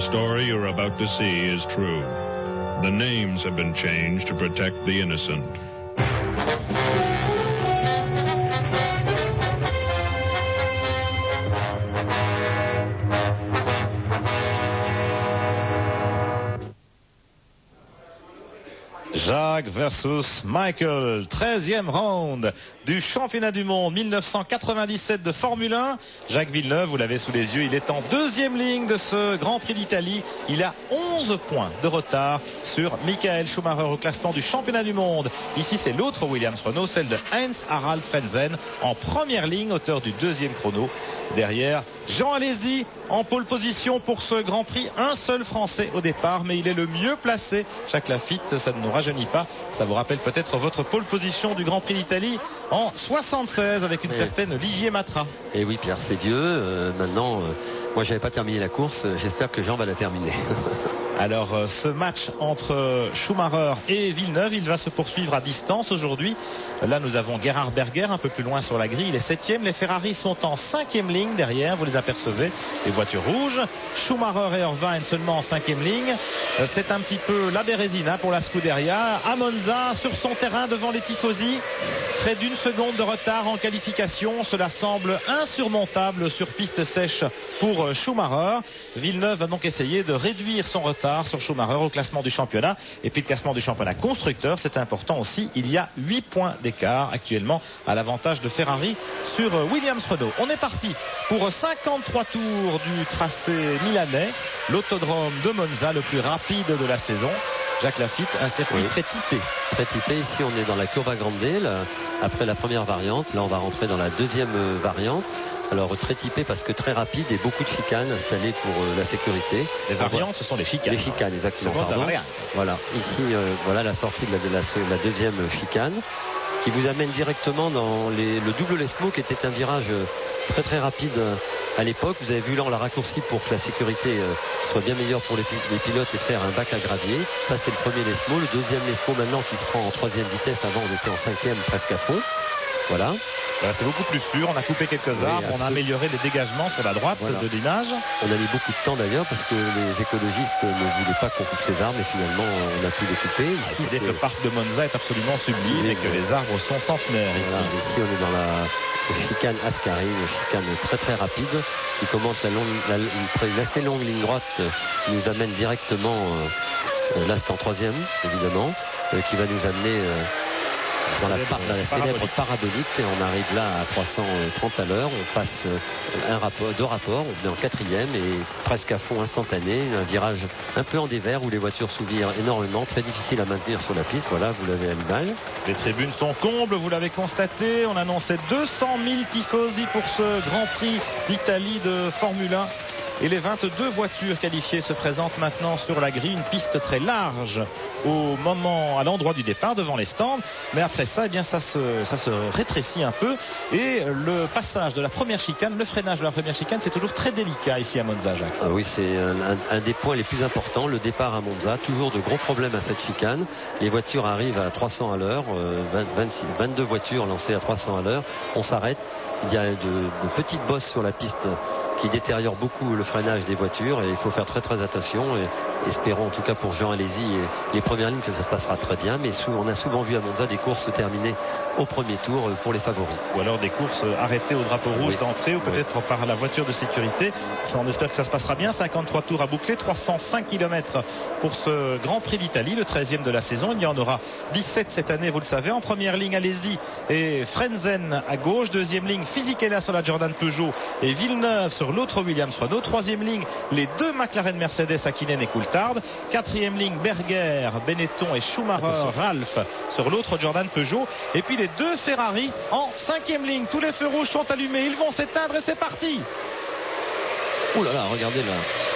story you're about to see is true. The names have been changed to protect the innocent. Jacques versus Michael, 13e round du championnat du monde 1997 de Formule 1. Jacques Villeneuve, vous l'avez sous les yeux, il est en deuxième ligne de ce Grand Prix d'Italie. Il a 11 points de retard sur Michael Schumacher au classement du championnat du monde. Ici, c'est l'autre Williams Renault, celle de Heinz-Harald Frentzen, en première ligne, auteur du deuxième chrono. Derrière, Jean Alesi en pole position pour ce Grand Prix. Un seul Français au départ, mais il est le mieux placé. Jacques Lafitte, ça ne nous rajeunit pas. Ça vous rappelle peut-être votre pole position du Grand Prix d'Italie en 76 avec une certaine Ligier Matra. Et oui, Pierre, c'est vieux. Maintenant, moi, j'avais pas terminé la course. J'espère que Jean va la terminer. Alors, ce match entre Schumacher et Villeneuve, il va se poursuivre à distance aujourd'hui. Là, nous avons Gerhard Berger un peu plus loin sur la grille. Il est 7e. Les Ferrari sont en 5e ligne derrière. Vous les apercevez, les voitures rouges. Schumacher et Irvine seulement en 5e ligne. C'est un petit peu la Bérésina pour la Scuderia. À Monza, sur son terrain devant les tifosi. Près d'une seconde de retard en qualification. Cela semble insurmontable sur piste sèche pour Schumacher. Villeneuve va donc essayer de réduire son retard sur Schumacher au classement du championnat. Et puis le classement du championnat constructeur, c'est important aussi. Il y a 8 points d'écart actuellement à l'avantage de Ferrari sur Williams Renault. On est parti pour 53 tours du tracé milanais, l'autodrome de Monza, le plus rapide de la saison. Jacques Lafitte, un circuit très typé. Très typé. Ici, on est dans la Curva Grande, là, après la première variante. Là, on va rentrer dans la deuxième variante. Alors très typé parce que très rapide et beaucoup de chicanes installées pour la sécurité. Les variantes, ce sont les chicanes. Les chicanes, exactement. Voilà. Ici, voilà la sortie de la deuxième chicane qui vous amène directement dans le double Lesmo, qui était un virage très très rapide à l'époque. Vous avez vu là, on l'a raccourci pour que la sécurité soit bien meilleure pour les pilotes et faire un bac à gravier. Ça, c'est le premier Lesmo. Le deuxième Lesmo maintenant qui se prend en troisième vitesse. Avant, on était en cinquième presque à fond. Voilà, c'est beaucoup plus sûr. On a coupé quelques arbres, on a amélioré les dégagements sur la droite de l'image. On a mis beaucoup de temps d'ailleurs parce que les écologistes ne voulaient pas qu'on coupe ces arbres, et finalement on a pu les couper. Ici, le parc de Monza est absolument sublime et que les arbres sont centenaires. Ici on est dans la chicane Ascari, une chicane très très rapide qui commence une assez longue ligne droite qui nous amène directement, là c'est en troisième évidemment, qui va nous amener dans la célèbre parabolique, et on arrive là à 330 à l'heure. On passe deux rapports, on est en quatrième et presque à fond instantané, un virage un peu en dévers où les voitures s'ouvrent énormément, très difficile à maintenir sur la piste. Voilà, vous l'avez à l'image. Les tribunes sont combles, vous l'avez constaté. On annonçait 200 000 tifosi pour ce Grand Prix d'Italie de Formule 1. Et les 22 voitures qualifiées se présentent maintenant sur la grille, une piste très large à l'endroit du départ devant les stands. Mais après ça, eh bien, ça se rétrécit un peu. Et le passage de la première chicane, le freinage de la première chicane, c'est toujours très délicat ici à Monza, Jacques. Ah oui, c'est un des points les plus importants, le départ à Monza. Toujours de gros problèmes à cette chicane. Les voitures arrivent à 300 à l'heure, 22 voitures lancées à 300 à l'heure. On s'arrête. Il y a de petites bosses sur la piste qui détériorent beaucoup le freinage des voitures, et il faut faire très très attention, et espérons en tout cas pour Jean Alesi et les premières lignes que ça se passera très bien. Mais on a souvent vu à Monza des courses se terminer au premier tour pour les favoris. Ou alors des courses arrêtées au drapeau rouge d'entrée, ou peut-être par la voiture de sécurité. On espère que ça se passera bien. 53 tours à boucler, 305 km pour ce Grand Prix d'Italie, le 13e de la saison. Il y en aura 17 cette année, vous le savez. En première ligne, Alesi et Frentzen à gauche. Deuxième ligne, Fisichella sur la Jordan Peugeot et Villeneuve sur l'autre Williams Renault. Troisième ligne, les deux McLaren Mercedes, Hakkinen et Coulthard. Quatrième ligne, Berger, Benetton et Schumacher, Ralph sur l'autre Jordan Peugeot. Et puis les deux Ferrari en cinquième ligne. Tous les feux rouges sont allumés, ils vont s'éteindre et c'est parti. Ouh là là, regardez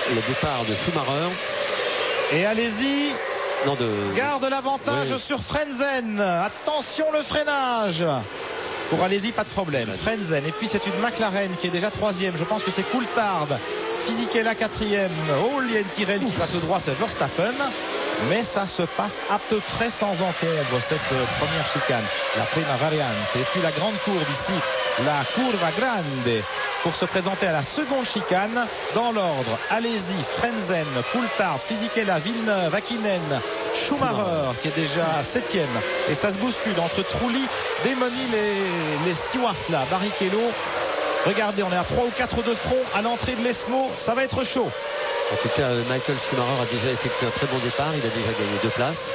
le départ de Schumacher. Et Alesi garde l'avantage sur Frentzen. Attention le freinage. Pour Alesi, pas de problème. Frentzen. Et puis c'est une McLaren qui est déjà troisième. Je pense que c'est Coulthard. Fisichella quatrième. Olien Tyrrell qui va tout droit, c'est Verstappen. mais ça se passe à peu près sans encombre cette première chicane, la prima variante. Et puis la grande courbe ici, la curva grande, pour se présenter à la seconde chicane dans l'ordre. Allez-y, Frenzen, Coulthard, Fisichella, Villeneuve, Hakkinen, Schumacher qui est déjà 7e, et ça se bouscule entre Trulli, Demoni, les stewards là, Barrichello. Regardez, on est à 3 ou 4 de front à l'entrée de l'Esmo, ça va être chaud. En tout cas, Michael Schumacher a déjà effectué un très bon départ. Il a déjà gagné 2 places.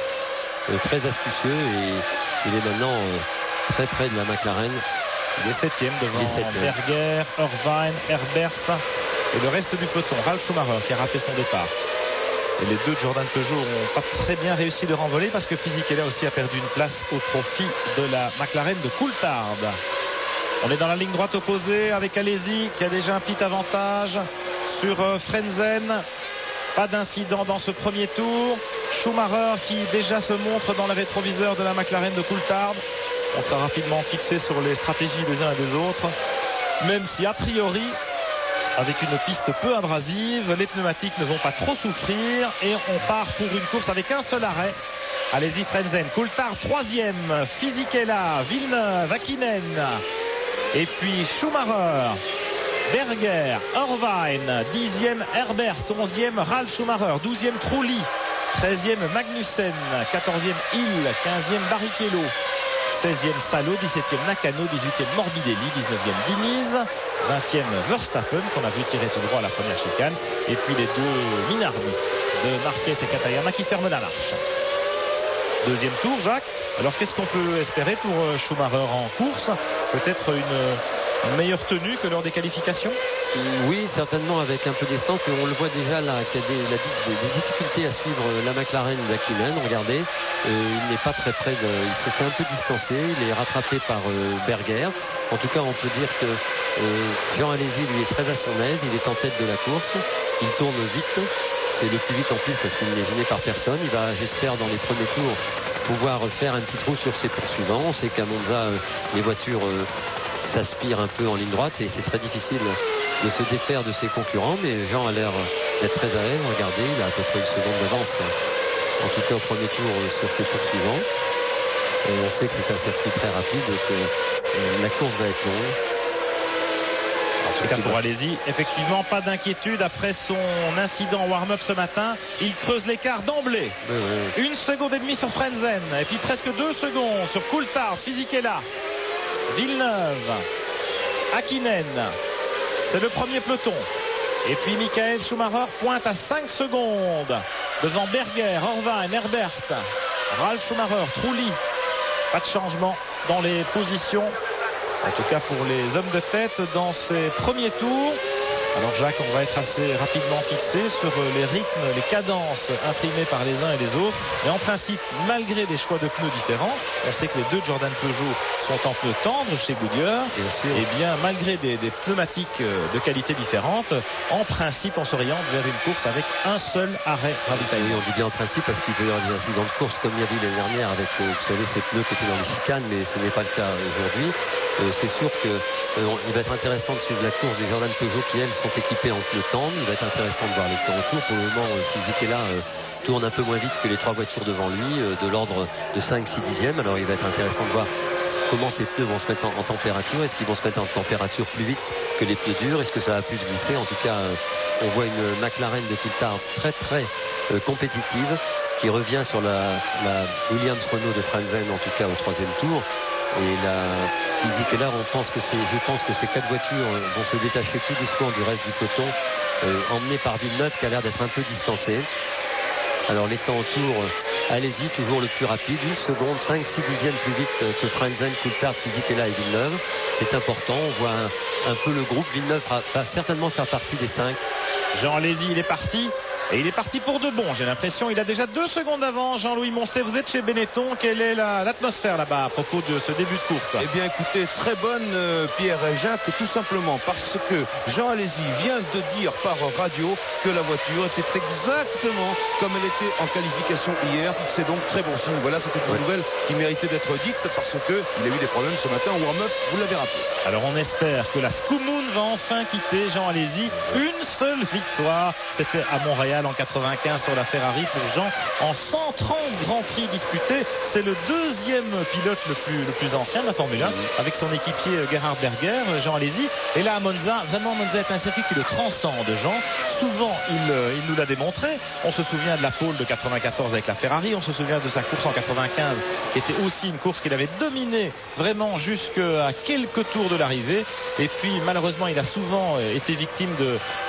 Très astucieux et il est maintenant très près de la McLaren. Il est 7e devant Berger, Irvine, Herbert et le reste du peloton. Ralf Schumacher qui a raté son départ. Et les deux de Jordan Peugeot n'ont pas très bien réussi de renvoler parce que Fisichella aussi a perdu une place au profit de la McLaren de Coulthard. On est dans la ligne droite opposée avec Alesi qui a déjà un petit avantage sur Frenzen. Pas d'incident dans ce premier tour. Schumacher qui déjà se montre dans le rétroviseur de la McLaren de Coulthard. On sera rapidement fixé sur les stratégies des uns et des autres, même si a priori, avec une piste peu abrasive, les pneumatiques ne vont pas trop souffrir et on part pour une course avec un seul arrêt. Allez-y Frenzen, Coulthard 3e, Fisichella, Villeneuve, Hakkinen et puis Schumacher, Berger, Irvine, 10e Herbert, 11e Ralf Schumacher, 12e Trulli, 13e Magnussen, 14e Hill, 15e Barrichello, 16e Salo, 17e Nakano, 18e Morbidelli, 19e Diniz, 20e Verstappen qu'on a vu tirer tout droit à la première chicane, et puis les deux Minardi de Marquez et Katayama qui ferment la marche. Deuxième tour, Jacques. Alors qu'est-ce qu'on peut espérer pour Schumacher en course? Peut-être une meilleure tenue que lors des qualifications? Oui, certainement avec un peu d'essence, mais on le voit déjà là qu'il y a des difficultés à suivre la McLaren d'Hakkinen. Regardez, il n'est pas très près il se fait un peu distancer, il est rattrapé par Berger. En tout cas, on peut dire que Jean Alesi lui est très à son aise, il est en tête de la course, il tourne vite, c'est le plus vite en plus parce qu'il n'est gêné par personne. Il va, j'espère, dans les premiers tours pouvoir faire un petit trou sur ses poursuivants. On sait qu'à Monza, les voitures s'aspirent un peu en ligne droite et c'est très difficile de se défaire de ses concurrents, mais Jean a l'air d'être très à l'aise. Regardez, il a à peu près une seconde d'avance, en tout cas au premier tour sur ses poursuivants. Et on sait que c'est un circuit très rapide et que la course va être longue. En tout cas pour Alesi, effectivement pas d'inquiétude après son incident warm-up ce matin. Il creuse l'écart d'emblée. Oui. 1 seconde et demie sur Frenzen et puis presque 2 secondes sur Coulthard, Fisichella, Villeneuve, Hakkinen. C'est le premier peloton. Et puis Michael Schumacher pointe à 5 secondes devant Berger, Irvine, Herbert, Ralf Schumacher, Trulli. Pas de changement dans les positions. En tout cas pour les hommes de tête dans ces premiers tours. Alors Jacques, on va être assez rapidement fixé sur les rythmes, les cadences imprimées par les uns et les autres. Et en principe, malgré des choix de pneus différents, on sait que les deux Jordan Peugeot sont en pneus tendres chez Goodyear. Et bien malgré des pneumatiques de qualité différente, en principe on s'oriente vers une course avec un seul arrêt ravitaillement. Oui, on dit bien en principe parce qu'il peut y avoir des incidents de course comme il y a eu l'année dernière avec, vous savez, ces pneus qui étaient dans les chicanes, mais ce n'est pas le cas aujourd'hui. C'est sûr qu'il va être intéressant de suivre la course des Jordan Peugeot qui, elles, sont équipées en pneus tendres. Il va être intéressant de voir les temps autour. Pour le moment, Fisichella tourne un peu moins vite que les 3 voitures devant lui, de l'ordre de 5-6 dixièmes. Alors il va être intéressant de voir comment ces pneus vont se mettre en température. Est-ce qu'ils vont se mettre en température plus vite que les pneus durs? Est-ce que ça va plus glisser? En tout cas, on voit une McLaren de Coulthard très très compétitive qui revient sur la Williams Renault de Frenzen, en tout cas au 3e tour. Et la Fisichella, je pense que ces 4 voitures vont se détacher tout doucement du reste du peloton, emmené par Villeneuve qui a l'air d'être un peu distancé. Alors les temps autour, allez-y, toujours le plus rapide, 1 seconde, 5-6 dixièmes plus vite que Frenzen, Coulthard, Fisichella et Villeneuve. C'est important, on voit un peu le groupe. Villeneuve va certainement faire partie des 5. Jean Alesi, il est parti. Et il est parti pour de bon, j'ai l'impression. Il a déjà 2 secondes d'avance. Jean-Louis Moncet, vous êtes chez Benetton. Quelle est l'atmosphère là-bas à propos de ce début de course? Eh bien écoutez, très bonne Pierre et Jacques, tout simplement parce que Jean Alesi vient de dire par radio que la voiture était exactement comme elle était en qualification hier. C'est donc très bon signe. Voilà, c'était une nouvelle qui méritait d'être dite parce qu'il a eu des problèmes ce matin au warm-up, vous l'avez rappelé. Alors on espère que la Scoumoun va enfin quitter Jean Alesi. Une seule victoire, c'était à Montréal Montréal en 95 sur la Ferrari pour Jean en 130 Grands Prix disputés. C'est le deuxième pilote le plus ancien de la Formule 1 avec son équipier Gerhard Berger. Jean, allez-y. Et là à Monza, vraiment Monza est un circuit qui le transcende, Jean. Souvent il nous l'a démontré. On se souvient de la pole de 94 avec la Ferrari, on se souvient de sa course en 95 qui était aussi une course qu'il avait dominée vraiment jusqu'à quelques tours de l'arrivée. Et puis malheureusement il a souvent été victime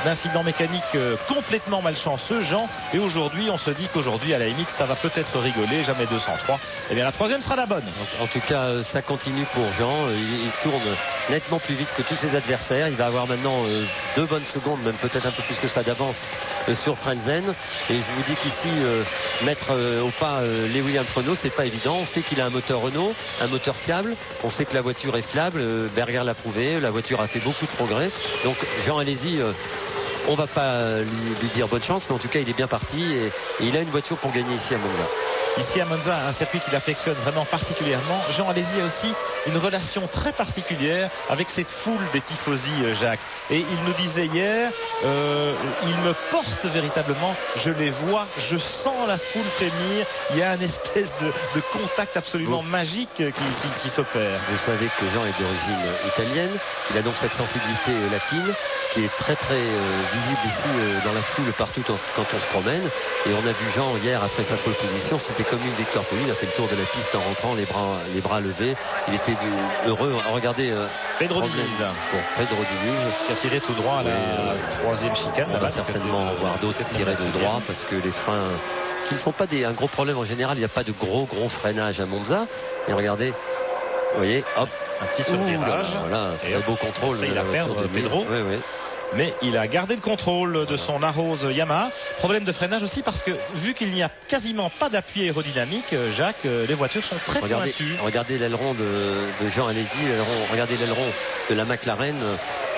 d'incidents mécaniques complètement malchanceux, Jean. Et aujourd'hui on se dit qu'aujourd'hui à la limite ça va peut-être rigoler, jamais 203. Et bien la troisième sera la bonne. En tout cas ça continue pour Jean. Il tourne nettement plus vite que tous ses adversaires. Il va avoir maintenant 2 bonnes secondes, même peut-être un peu plus que ça d'avance sur Frentzen. Et je vous dis qu'ici mettre au pas les Williams Renault, c'est pas évident. On sait qu'il a un moteur Renault, un moteur fiable. On sait que la voiture est fiable. Berger l'a prouvé. La voiture a fait beaucoup de progrès. Donc Jean, allez-y. On va pas lui dire bonne chance, mais en tout cas il est bien parti et il a une voiture pour gagner ici à Monza. Ici à Monza, un circuit qu'il affectionne vraiment particulièrement. Jean Alesi a aussi une relation très particulière avec cette foule des tifosi, Jacques. Et il nous disait hier, il me porte véritablement, je les vois, je sens la foule frémir. Il y a une espèce de contact absolument magique qui s'opère. Vous savez que Jean est d'origine italienne, il a donc cette sensibilité latine qui est très très visible ici dans la foule partout quand on se promène. Et on a vu Jean hier après sa pole position, c'était comme une victoire pour lui. Il a fait le tour de la piste en rentrant, les bras levés. Il était heureux. Regardez Pedro Diniz qui a tiré tout droit à la troisième chicane. On va certainement voir d'autres tirer de droit parce que les freins qui ne sont pas un gros problème en général. Il n'y a pas de gros freinage à Monza. Et regardez, vous voyez, hop, un petit survirage. Voilà, très beau contrôle. Il a perdre Pedro. Oui. Mais il a gardé le contrôle de son Arose Yamaha. Problème de freinage aussi parce que vu qu'il n'y a quasiment pas d'appui aérodynamique, Jacques, les voitures sont très pointues. Regardez l'aileron de Jean Alesi, regardez l'aileron de la McLaren.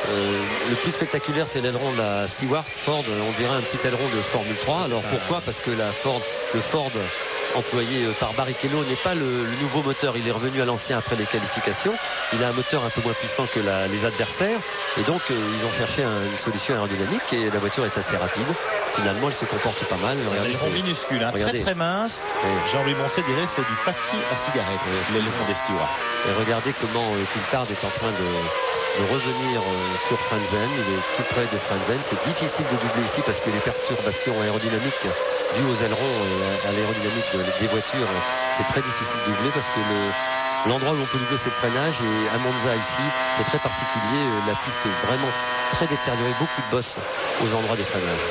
Le plus spectaculaire c'est l'aileron de la Stewart Ford. On dirait un petit aileron de Formule 3. Alors pourquoi? Parce que le Ford employé par Barrichello n'est pas le nouveau moteur. Il est revenu à l'ancien après les qualifications. Il a un moteur un peu moins puissant que les adversaires. Et donc ils ont cherché une solution aérodynamique et la voiture est assez rapide. Finalement elle se comporte pas mal. Regardez, l'aileron minuscule, très mince. Jean-Louis Moncet dirait c'est du papier à cigarette, l'aileron des Stewart. Et regardez comment Coulthard est en train de revenir sur Frentzen. Il est tout près de Frentzen. C'est difficile de doubler ici parce que les perturbations aérodynamiques dues aux ailerons à l'aérodynamique des voitures, c'est très difficile de doubler parce que l'endroit où on peut doubler c'est le freinage. Et à Monza ici c'est très particulier. La piste est vraiment très détériorée, beaucoup de bosses aux endroits des freinages.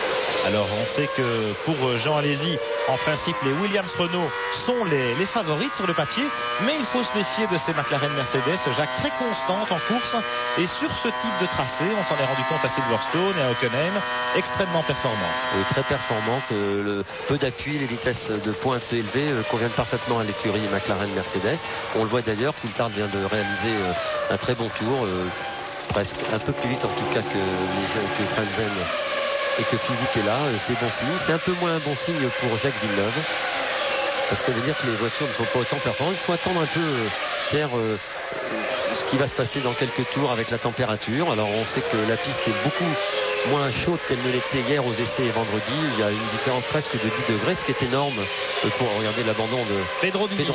Alors on sait que pour Jean Alesi, en principe les Williams Renault sont les favorites sur le papier, mais il faut se méfier de ces McLaren Mercedes, Jacques, très constantes en course. Et sur ce type de tracé, on s'en est rendu compte à Silverstone et à Hockenheim, extrêmement performantes. Oui, très performantes, le peu d'appui, les vitesses de pointe élevées conviennent parfaitement à l'écurie McLaren Mercedes. On le voit d'ailleurs, Coulthard vient de réaliser un très bon tour, presque un peu plus vite en tout cas que Frentzen. Et que physique est là, c'est bon signe. C'est un peu moins un bon signe pour Jacques Villeneuve. Parce que ça veut dire que les voitures ne sont pas autant performantes. Il faut attendre un peu, Pierre, ce qui va se passer dans quelques tours avec la température. Alors on sait que la piste est beaucoup moins chaude qu'elle ne l'était hier aux essais et vendredi. Il y a une différence presque de 10 degrés, ce qui est énorme pour regarder l'abandon de Pedro Diniz,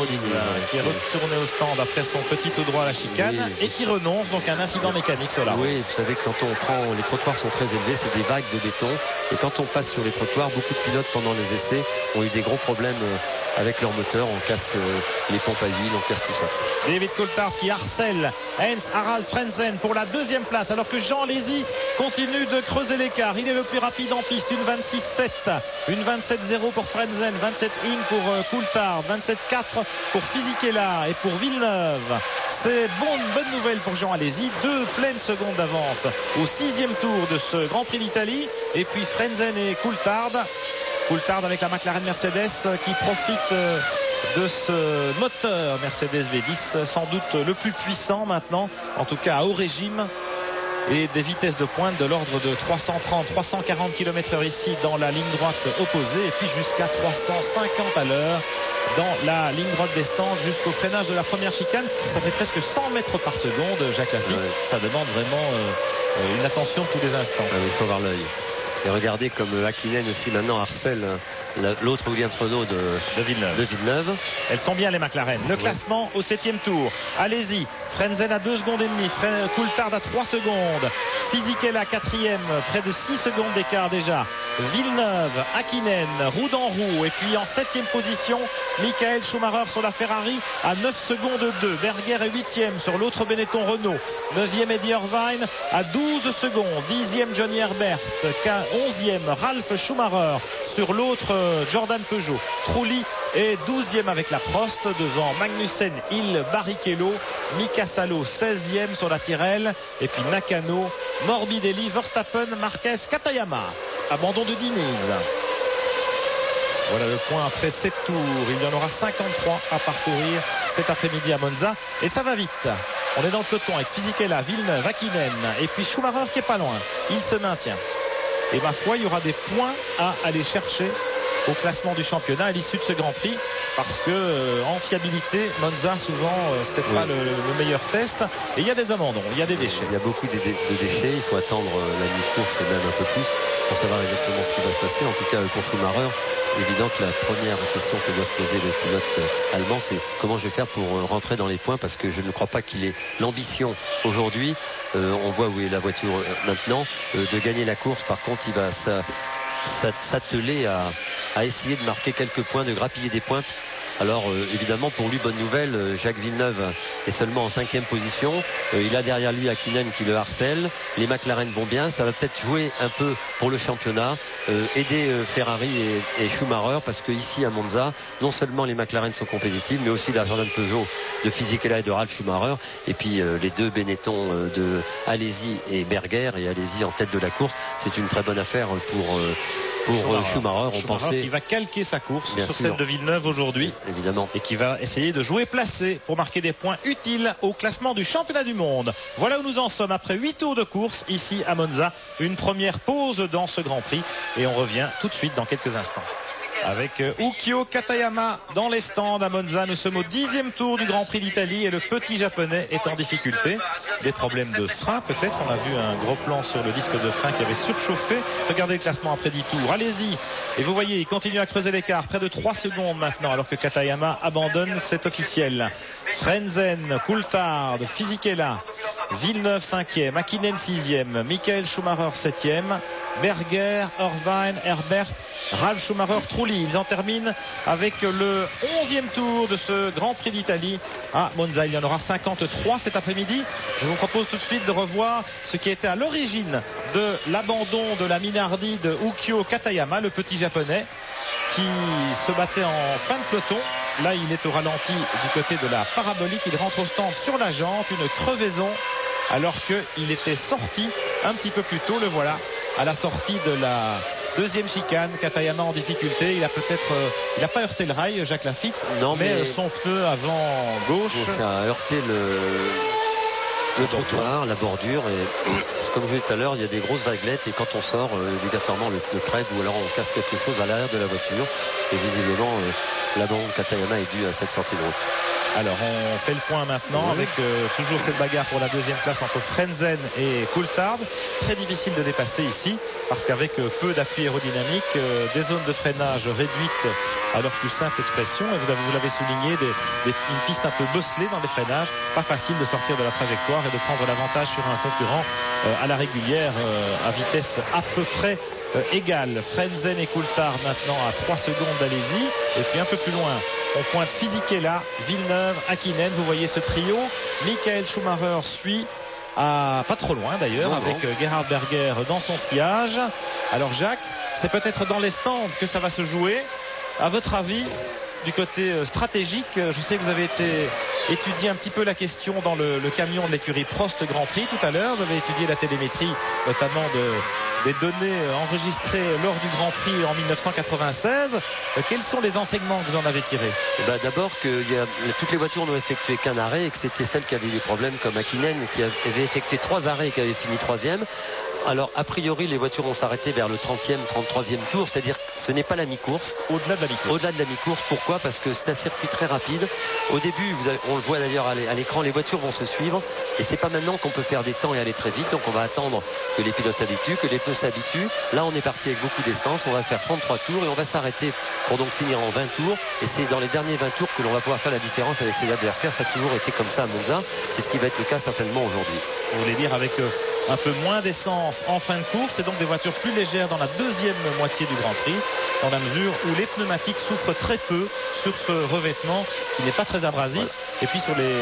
qui est retourné au stand après son petit tout droit à la chicane et qui renonce, donc un incident mécanique sur la route. Oui, vous savez que quand on prend, les trottoirs sont très élevés, c'est des vagues de béton. Et quand on passe sur les trottoirs, beaucoup de pilotes pendant les essais ont eu des gros problèmes avec leur moteur. On casse les pompes à huile, on casse tout ça. David Coulthard qui harcèle Heinz-Harald Frentzen pour la deuxième place, alors que Jean Alesi continue de creuser l'écart. Il est le plus rapide en piste, une 26.7, une 27.0 pour Frentzen, 27.1 pour Coulthard, 27.4 pour Fisichella et pour Villeneuve. C'est bonne nouvelle pour Jean Alesi, 2 pleines secondes d'avance au 6e tour de ce Grand Prix d'Italie. Et puis Frentzen et Coulthard avec la McLaren Mercedes qui profite de ce moteur Mercedes V10, sans doute le plus puissant maintenant, en tout cas à haut régime, et des vitesses de pointe de l'ordre de 330-340 km/h ici dans la ligne droite opposée, et puis jusqu'à 350 à l'heure dans la ligne droite des stands jusqu'au freinage de la première chicane. Ça fait presque 100 mètres par seconde, Jacques Lafitte. Ça demande vraiment une attention tous les instants. Il faut avoir l'œil. Et regardez comme Hakkinen aussi maintenant harcèle l'autre Williams Renault de Villeneuve. Elles sont bien les McLaren. Le classement au 7e tour. Allez-y. Frenzen à 2 secondes et demie. Coulthard à 3 secondes. Fisichella 4e, près de 6 secondes d'écart déjà. Villeneuve, Hakkinen, roue dans roue. Et puis en 7e position, Michael Schumacher sur la Ferrari à 9 secondes 2. Berger est 8e sur l'autre Benetton Renault. 9e Eddie Irvine à 12 secondes. 10e Johnny Herbert. 11e Ralf Schumacher sur l'autre Jordan Peugeot. Trulli est 12e avec la Prost devant Magnussen, Hill, Barrichello, Mika Salo 16e sur la Tyrrell et puis Nakano, Morbidelli, Verstappen, Marquez, Katayama. Abandon de Diniz. Voilà le point après 7 tours. Il y en aura 53 à parcourir cet après-midi à Monza et ça va vite. On est dans le peloton avec Fisichella, Villeneuve, Hakkinen et puis Schumacher qui est pas loin. Il se maintient. Et ma foi, il y aura des points à aller chercher au classement du championnat à l'issue de ce Grand Prix parce que en fiabilité Monza souvent c'est pas le meilleur test et il y a des abandons, il y a des déchets. Il y a beaucoup de déchets, il faut attendre la mi-course et même un peu plus pour savoir exactement ce qui va se passer. En tout cas pour Schumacher, évident que la première question que doit se poser le pilote allemand, c'est comment je vais faire pour rentrer dans les points parce que je ne crois pas qu'il ait l'ambition aujourd'hui, on voit où est la voiture maintenant, de gagner la course. Par contre il va s'atteler à essayer de marquer quelques points, de grappiller des points. Alors évidemment pour lui, bonne nouvelle, Jacques Villeneuve est seulement en 5e position, il a derrière lui Hakkinen qui le harcèle, les McLaren vont bien, ça va peut-être jouer un peu pour le championnat, aider Ferrari et Schumacher parce que ici à Monza, non seulement les McLaren sont compétitifs mais aussi la Jordan Peugeot de Fisichella et de Ralf Schumacher et puis les deux Benetton de Alesi et Berger et Alesi en tête de la course, c'est une très bonne affaire pour Schumacher. Schumacher qui va calquer sa course sur celle de Villeneuve aujourd'hui. Évidemment. Et qui va essayer de jouer placé pour marquer des points utiles au classement du championnat du monde. Voilà où nous en sommes après 8 tours de course ici à Monza. Une première pause dans ce Grand Prix et on revient tout de suite dans quelques instants. Avec Ukyo Katayama dans les stands à Monza. Nous sommes au 10e tour du Grand Prix d'Italie et le petit japonais est en difficulté. Des problèmes de frein peut-être. On a vu un gros plan sur le disque de frein qui avait surchauffé. Regardez le classement après 10 tours. Allez-y. Et vous voyez, il continue à creuser l'écart. Près de 3 secondes maintenant alors que Katayama abandonne. C'est officiel. Frenzen, Coulthard, Fisichella, Villeneuve 5e, Hakkinen 6e, Michael Schumacher 7e, Berger, Irvine, Herbert, Ralf Schumacher, Trulli. Ils en terminent avec le 11e tour de ce Grand Prix d'Italie à Monza. Il y en aura 53 cet après-midi. Je vous propose tout de suite de revoir ce qui était à l'origine de l'abandon de la Minardi de Ukyo Katayama, le petit japonais qui se battait en fin de peloton. Là, il est au ralenti du côté de la parabolique. Il rentre au stand sur la jante, une crevaison, alors qu'il était sorti un petit peu plus tôt. Le voilà à la sortie de la deuxième chicane. Katayama en difficulté. Il a peut-être, il n'a pas heurté le rail, Jacques Lafitte. Non, mais son pneu avant gauche. Ça a heurté le trottoir, la bordure et comme je disais tout à l'heure, il y a des grosses vaguelettes et quand on sort, obligatoirement le crève ou alors on casse quelque chose à l'arrière de la voiture et visiblement l'abandon de Katayama est dû à cette sortie de route. Alors on fait le point maintenant avec toujours cette bagarre pour la deuxième place entre Frenzen et Coulthard. Très difficile de dépasser ici parce qu'avec peu d'appui aérodynamique, des zones de freinage réduites à leur plus simple expression, et vous l'avez souligné, une piste un peu bosselée dans les freinages, pas facile de sortir de la trajectoire et de prendre l'avantage sur un concurrent à la régulière à vitesse à peu près égale. Frenzen et Coulthard maintenant à 3 secondes d'Alesi et puis un peu plus loin on pointe Fisichella, Villeneuve, Hakkinen. Vous voyez ce trio. Michael Schumacher suit à pas trop loin d'ailleurs avec Gerhard Berger dans son sillage. Alors Jacques, c'est peut-être dans les stands que ça va se jouer. À votre avis, du côté stratégique, je sais que vous avez étudié un petit peu la question dans le camion de l'écurie Prost Grand Prix tout à l'heure. Vous avez étudié la télémétrie, notamment des données enregistrées lors du Grand Prix en 1996. Quels sont les enseignements que vous en avez tirés? D'abord que toutes les voitures n'ont effectué qu'un arrêt et que c'était celle qui avait eu des problèmes comme Hakkinen qui avait effectué 3 arrêts et qui avait fini 3e. Alors, a priori, les voitures vont s'arrêter vers le 30e, 33e tour, c'est-à-dire que ce n'est pas la mi-course. Au-delà de la mi-course. Au-delà de la mi-course, pourquoi? Parce que c'est un circuit très rapide. Au début, on le voit d'ailleurs à l'écran, les voitures vont se suivre. Et c'est pas maintenant qu'on peut faire des temps et aller très vite. Donc on va attendre que les pilotes s'habituent, que les pneus s'habituent. Là, on est parti avec beaucoup d'essence. On va faire 33 tours et on va s'arrêter pour donc finir en 20 tours. Et c'est dans les derniers 20 tours que l'on va pouvoir faire la différence avec ses adversaires. Ça a toujours été comme ça à Monza. C'est ce qui va être le cas certainement aujourd'hui. Vous voulez dire avec un peu moins d'essence en fin de course et donc des voitures plus légères dans la deuxième moitié du Grand Prix, dans la mesure où les pneumatiques souffrent très peu sur ce revêtement qui n'est pas très abrasif. Ouais. Et puis sur les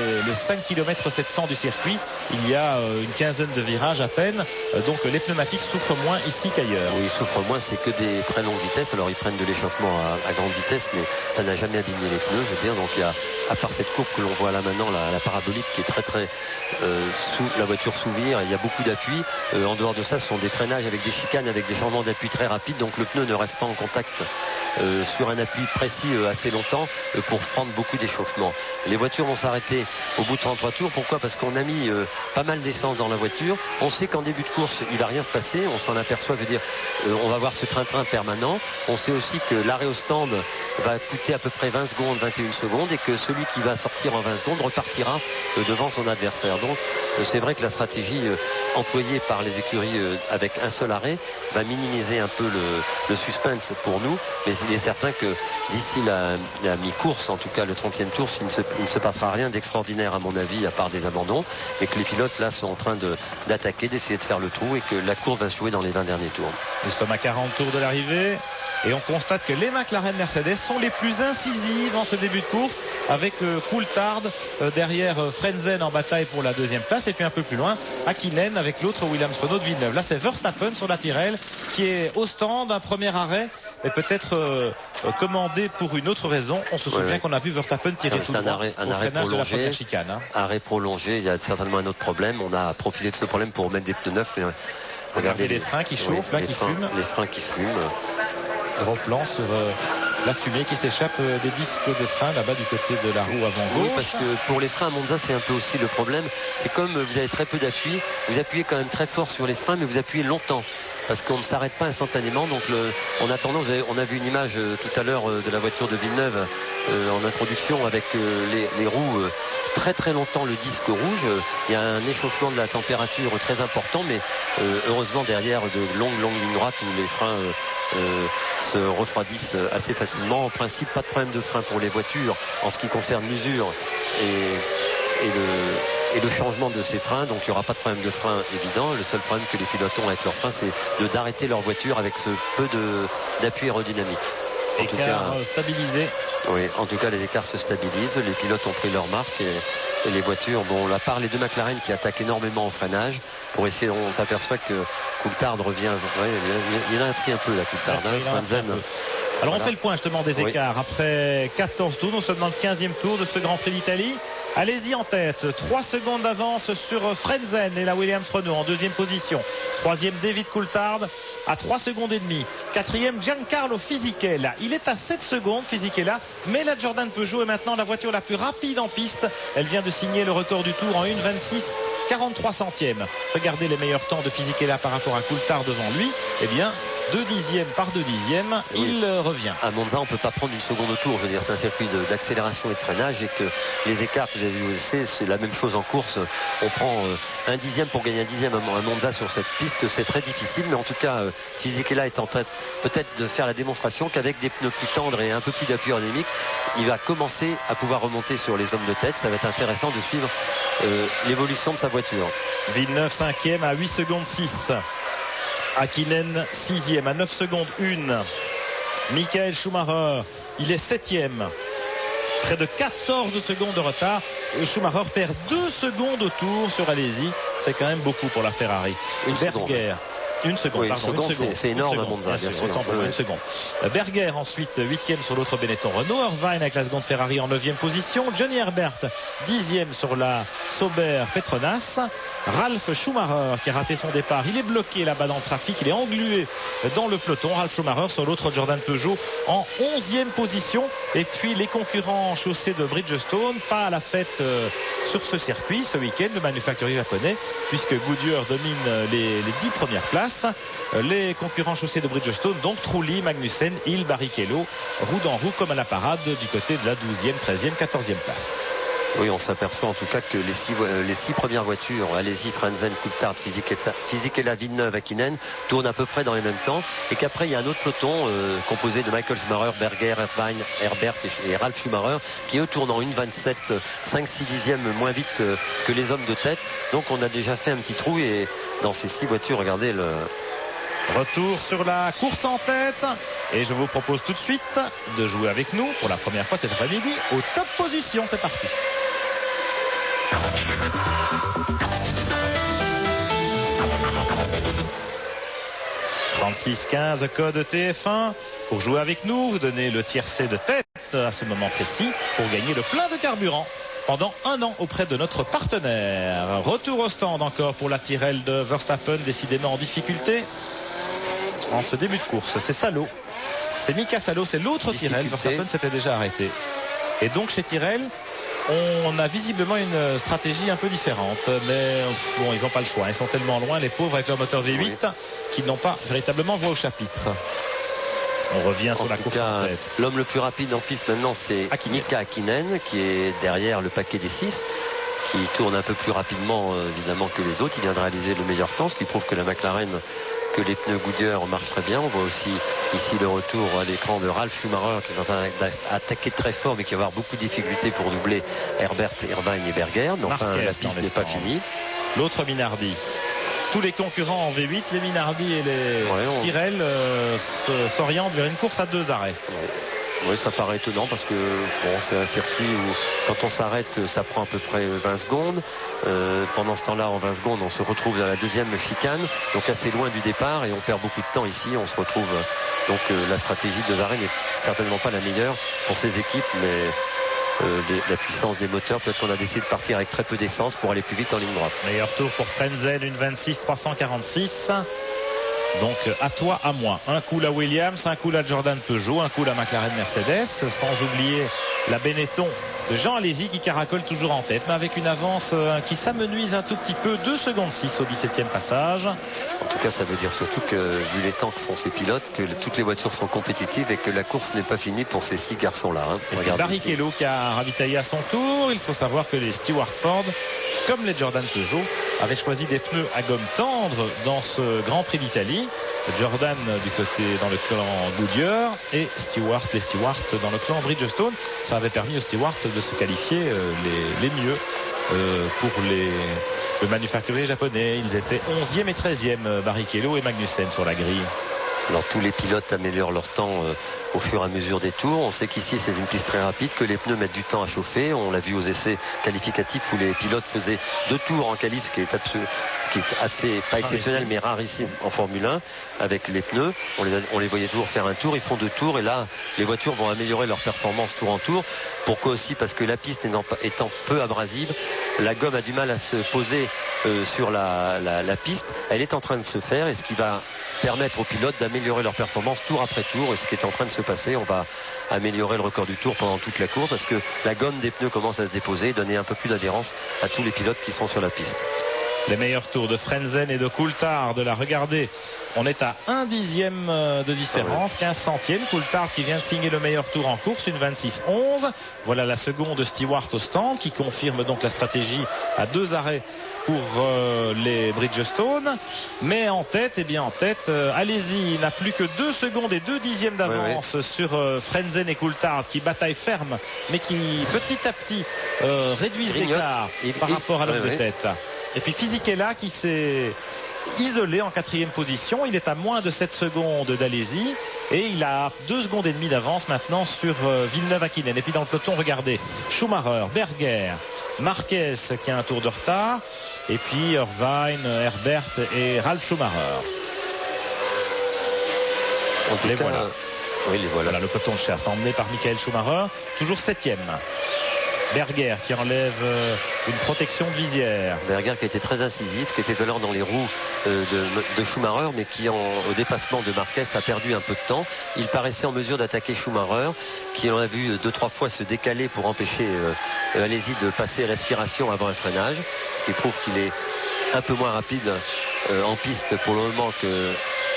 5 km 700 du circuit, il y a une quinzaine de virages à peine. Donc les pneumatiques souffrent moins ici qu'ailleurs. Oui, ils souffrent moins, c'est que des très longues vitesses. Alors ils prennent de l'échauffement à grande vitesse, mais ça n'a jamais abîmé les pneus, je veux dire. Donc il y a, à part cette courbe que l'on voit là maintenant, la parabolique qui est très sous la voiture sous vire, il y a beaucoup d'appui. En dehors de ça, ce sont des freinages avec des chicanes, avec des changements d'appui très rapides. Donc le pneu ne reste pas en contact sur un appui précis assez longtemps pour prendre beaucoup d'échauffement. Les voitures vont s'arrêter au bout de 33 tours. Pourquoi? Parce qu'on a mis pas mal d'essence dans la voiture. On sait qu'en début de course, il va rien se passer. On s'en aperçoit, veut dire, on va voir ce train-train permanent. On sait aussi que l'arrêt au stand va coûter à peu près 20 secondes, 21 secondes et que celui qui va sortir en 20 secondes repartira devant son adversaire. Donc c'est vrai que la stratégie employée par les écuries avec un seul arrêt va minimiser un peu le suspense pour nous, mais il est certain que d'ici la mi-course, en tout cas le 30e tour, il ne se passera rien d'extraordinaire à mon avis à part des abandons, et que les pilotes là sont en train d'attaquer, d'essayer de faire le trou et que la course va se jouer dans les 20 derniers tours. Nous sommes à 40 tours de l'arrivée et on constate que les McLaren Mercedes sont les plus incisives en ce début de course, avec Coulthard derrière Frentzen en bataille pour la deuxième place, et puis un peu plus loin Hakkinen avec l'autre Williams Renault de Villeneuve. Là c'est Verstappen sur la Tyrrell qui est au stand, un premier arrêt, mais peut-être commandé pour une autre raison. On se souvient qu'on a vu Verstappen tirer tout droit au freinage de la première chicane. Arrêt prolongé, il y a certainement un autre problème. On a profité de ce problème pour mettre des pneus neufs. Mais regardez les freins qui chauffent, là qui fument. Les freins qui fument. Gros plan sur la fumée qui s'échappe des disques de frein là-bas du côté de la roue avant gauche. Oui, parce que pour les freins à Monza, c'est un peu aussi le problème. C'est comme vous avez très peu d'appui, vous appuyez quand même très fort sur les freins, mais vous appuyez longtemps. Parce qu'on ne s'arrête pas instantanément. Donc en attendant, on a vu une image tout à l'heure de la voiture de Villeneuve en introduction avec les roues très très longtemps, le disque rouge. Il y a un échauffement de la température très important, mais heureusement derrière de longues lignes droites où les freins se refroidissent assez facilement. En principe, pas de problème de frein pour les voitures en ce qui concerne l'usure et le changement de ces freins. Donc il n'y aura pas de problème de frein évident. Le seul problème que les pilotes ont avec leurs freins, c'est d'arrêter leur voiture avec ce peu d'appui aérodynamique. En tout cas, stabilisé. Oui, en tout cas les écarts se stabilisent, les pilotes ont pris leur marque et les voitures, bon, à part les deux McLaren qui attaquent énormément en freinage, pour essayer, on s'aperçoit que Coulthard revient, il a pris un peu la Coulthard, Alors on fait le point justement des écarts. Après 14 tours, nous sommes dans le 15e tour de ce Grand Prix d'Italie. Allez-y en tête, 3 secondes d'avance sur Frentzen et la Williams Renault en deuxième position. Troisième David Coulthard à 3 secondes et demie. Quatrième Giancarlo Fisichella. Il est à 7 secondes Fisichella, mais la Jordan Peugeot est maintenant la voiture la plus rapide en piste. Elle vient de signer le record du tour en 1:26,43 centièmes. Regardez les meilleurs temps de Fisichella par rapport à Coulthard devant lui. Eh bien, 2 dixièmes par 2 dixièmes, il revient. À Monza, on ne peut pas prendre une seconde au tour. Je veux dire, c'est un circuit d'accélération et de freinage, et que les écarts que vous avez vu aussi, c'est la même chose en course. On prend 1 dixième pour gagner 1 dixième à Monza sur cette piste. C'est très difficile, mais en tout cas, Fisichella est en train peut-être de faire la démonstration qu'avec des pneus plus tendres et un peu plus d'appui aérodynamique, il va commencer à pouvoir remonter sur les hommes de tête. Ça va être intéressant de suivre l'évolution de sa voiture. Villeneuve 5e à 8 secondes 6. Hakkinen 6e à 9 secondes 1. Michael Schumacher, il est 7e. Près de 14 secondes de retard. Schumacher perd 2 secondes au tour sur Alesi. C'est quand même beaucoup pour la Ferrari. Berger Une seconde, Oui, pardon. C'est énorme à Monza, bien sûr. Autant pour moi, une seconde. Berger ensuite 8e sur l'autre Benetton Renault. Irvine avec la seconde Ferrari en 9e position. Johnny Herbert 10e sur la Sauber Petronas. Ralf Schumacher qui a raté son départ. Il est bloqué là-bas dans le trafic. Il est englué dans le peloton. Ralf Schumacher sur l'autre Jordan Peugeot en 11e position. Et puis les concurrents chaussés de Bridgestone, pas à la fête sur ce circuit ce week-end, le manufacturier japonais, puisque Goodyear domine les 10 premières places. Les concurrents chaussés de Bridgestone, donc Trulli, Magnussen, Hill, Barrichello, roue dans roue comme à la parade du côté de la 12e, 13e, 14e place. Oui, on s'aperçoit en tout cas que les six premières voitures, Alesi, Frentzen, Coulthard, Fisichella, Villeneuve, Hakkinen, tournent à peu près dans les mêmes temps, et qu'après il y a un autre peloton composé de Michael Schumacher, Berger, Irvine, Herbert et Ralf Schumacher, qui eux tournent en 1,27, 5-6 dixièmes moins vite que les hommes de tête. Donc on a déjà fait un petit trou, et dans ces 6 voitures, regardez le... Retour sur la course en tête, et je vous propose tout de suite de jouer avec nous pour la première fois cet après-midi au top position. C'est parti. 36-15 code TF1 pour jouer avec nous. Vous donnez le tiercé de tête à ce moment précis pour gagner le plein de carburant pendant un an auprès de notre partenaire. Retour au stand encore pour la Tyrrell de Verstappen, décidément en difficulté en ce début de course. C'est Salo, c'est Mika Salo, c'est l'autre Tyrrell. Verstappen s'était déjà arrêté, et donc chez Tyrrell on a visiblement une stratégie un peu différente, mais bon, ils n'ont pas le choix, ils sont tellement loin les pauvres avec leur moteur V8 qu'ils n'ont pas véritablement voix au chapitre. On revient sur la course en tête. L'homme le plus rapide en piste maintenant, c'est Mika Hakkinen, qui est derrière le paquet des 6, qui tourne un peu plus rapidement évidemment que les autres. Il vient de réaliser le meilleur temps, ce qui prouve que la McLaren, que les pneus Goodyear marchent très bien. On voit aussi ici le retour à l'écran de Ralf Schumacher, qui est en train d'attaquer très fort, mais qui va avoir beaucoup de difficultés pour doubler Herbert, Irvine et Berger. Mais enfin, la piste n'est pas finie. L'autre Minardi. Tous les concurrents en V8, les Minardi et les Tyrrell s'orientent vers une course à 2 arrêts. Oui, ça paraît étonnant parce que bon, c'est un circuit où quand on s'arrête, ça prend à peu près 20 secondes. Pendant ce temps-là, en 20 secondes, on se retrouve à la deuxième chicane, donc assez loin du départ, et on perd beaucoup de temps ici. On se retrouve donc la stratégie de 2 arrêts n'est certainement pas la meilleure pour ces équipes, mais la puissance des moteurs, peut-être qu'on a décidé de partir avec très peu d'essence pour aller plus vite en ligne droite. Meilleur tour pour Frentzen, une 26-346. Donc à toi, à moi. Un coup la Williams, un coup la Jordan Peugeot, un coup la McLaren Mercedes, sans oublier la Benetton de Jean Alesi qui caracole toujours en tête, mais avec une avance qui s'amenuise un tout petit peu, 2 secondes 6 au 17e passage. En tout cas, ça veut dire surtout que, vu les temps que font ces pilotes, que toutes les voitures sont compétitives et que la course n'est pas finie pour ces 6 garçons-là. Et Barrichello qui a ravitaillé à son tour. Il faut savoir que les Stewart Ford, comme les Jordan Peugeot, avaient choisi des pneus à gomme tendre dans ce Grand Prix d'Italie. Jordan du côté dans le clan Goodyear et les Stewart dans le clan Bridgestone. Ça avait permis aux Stewart de se qualifier les mieux pour le manufacturier japonais. Ils étaient 11e et 13e, Barrichello et Magnussen sur la grille. Alors tous les pilotes améliorent leur temps au fur et à mesure des tours. On sait qu'ici c'est une piste très rapide, que les pneus mettent du temps à chauffer. On l'a vu aux essais qualificatifs où les pilotes faisaient 2 tours en qualif, ce qui est assez, pas exceptionnel mais rarissime en Formule 1 avec les pneus. On les voyait toujours faire un tour, ils font 2 tours, et là les voitures vont améliorer leur performance tour en tour. Pourquoi aussi? Parce que la piste étant peu abrasive, la gomme a du mal à se poser sur la piste. Elle est en train de se faire, et ce qui va permettre aux pilotes d'améliorer leur performance tour après tour, et ce qui est en train de se passer. On va améliorer le record du tour pendant toute la course parce que la gomme des pneus commence à se déposer et donner un peu plus d'adhérence à tous les pilotes qui sont sur la piste. Les meilleurs tours de Frentzen et de Coulthard. Regardez, on est à 1 dixième de différence, 15 centièmes. Coulthard qui vient de signer le meilleur tour en course, une 26-11. Voilà la seconde Stewart au stand qui confirme donc la stratégie à 2 arrêts pour les Bridgestone. Mais en tête, Alesi n'a plus que 2 secondes et 2 dixièmes d'avance sur Frentzen et Coulthard qui bataillent ferme, mais qui petit à petit réduisent l'écart par rapport à l'homme de tête. Et puis Fisichella qui s'est isolé en 4e position. Il est à moins de 7 secondes d'Alesi et il a 2 secondes et demie d'avance maintenant sur Villeneuve-Hakkinen. Et puis dans le peloton, regardez, Schumacher, Berger, Marquez qui a un tour de retard, et puis Irvine, Herbert et Ralf Schumacher. Les voilà. Oui, les voilà. Voilà le peloton de chasse emmené par Michael Schumacher, toujours 7e. Berger qui enlève une protection de visière. Berger qui a été très incisif, qui était de l'or dans les roues de Schumacher, mais qui au dépassement de Marquez a perdu un peu de temps. Il paraissait en mesure d'attaquer Schumacher, qui on a vu 2-3 fois se décaler pour empêcher Alesi de passer respiration avant un freinage, ce qui prouve qu'il est un peu moins rapide en piste pour le moment que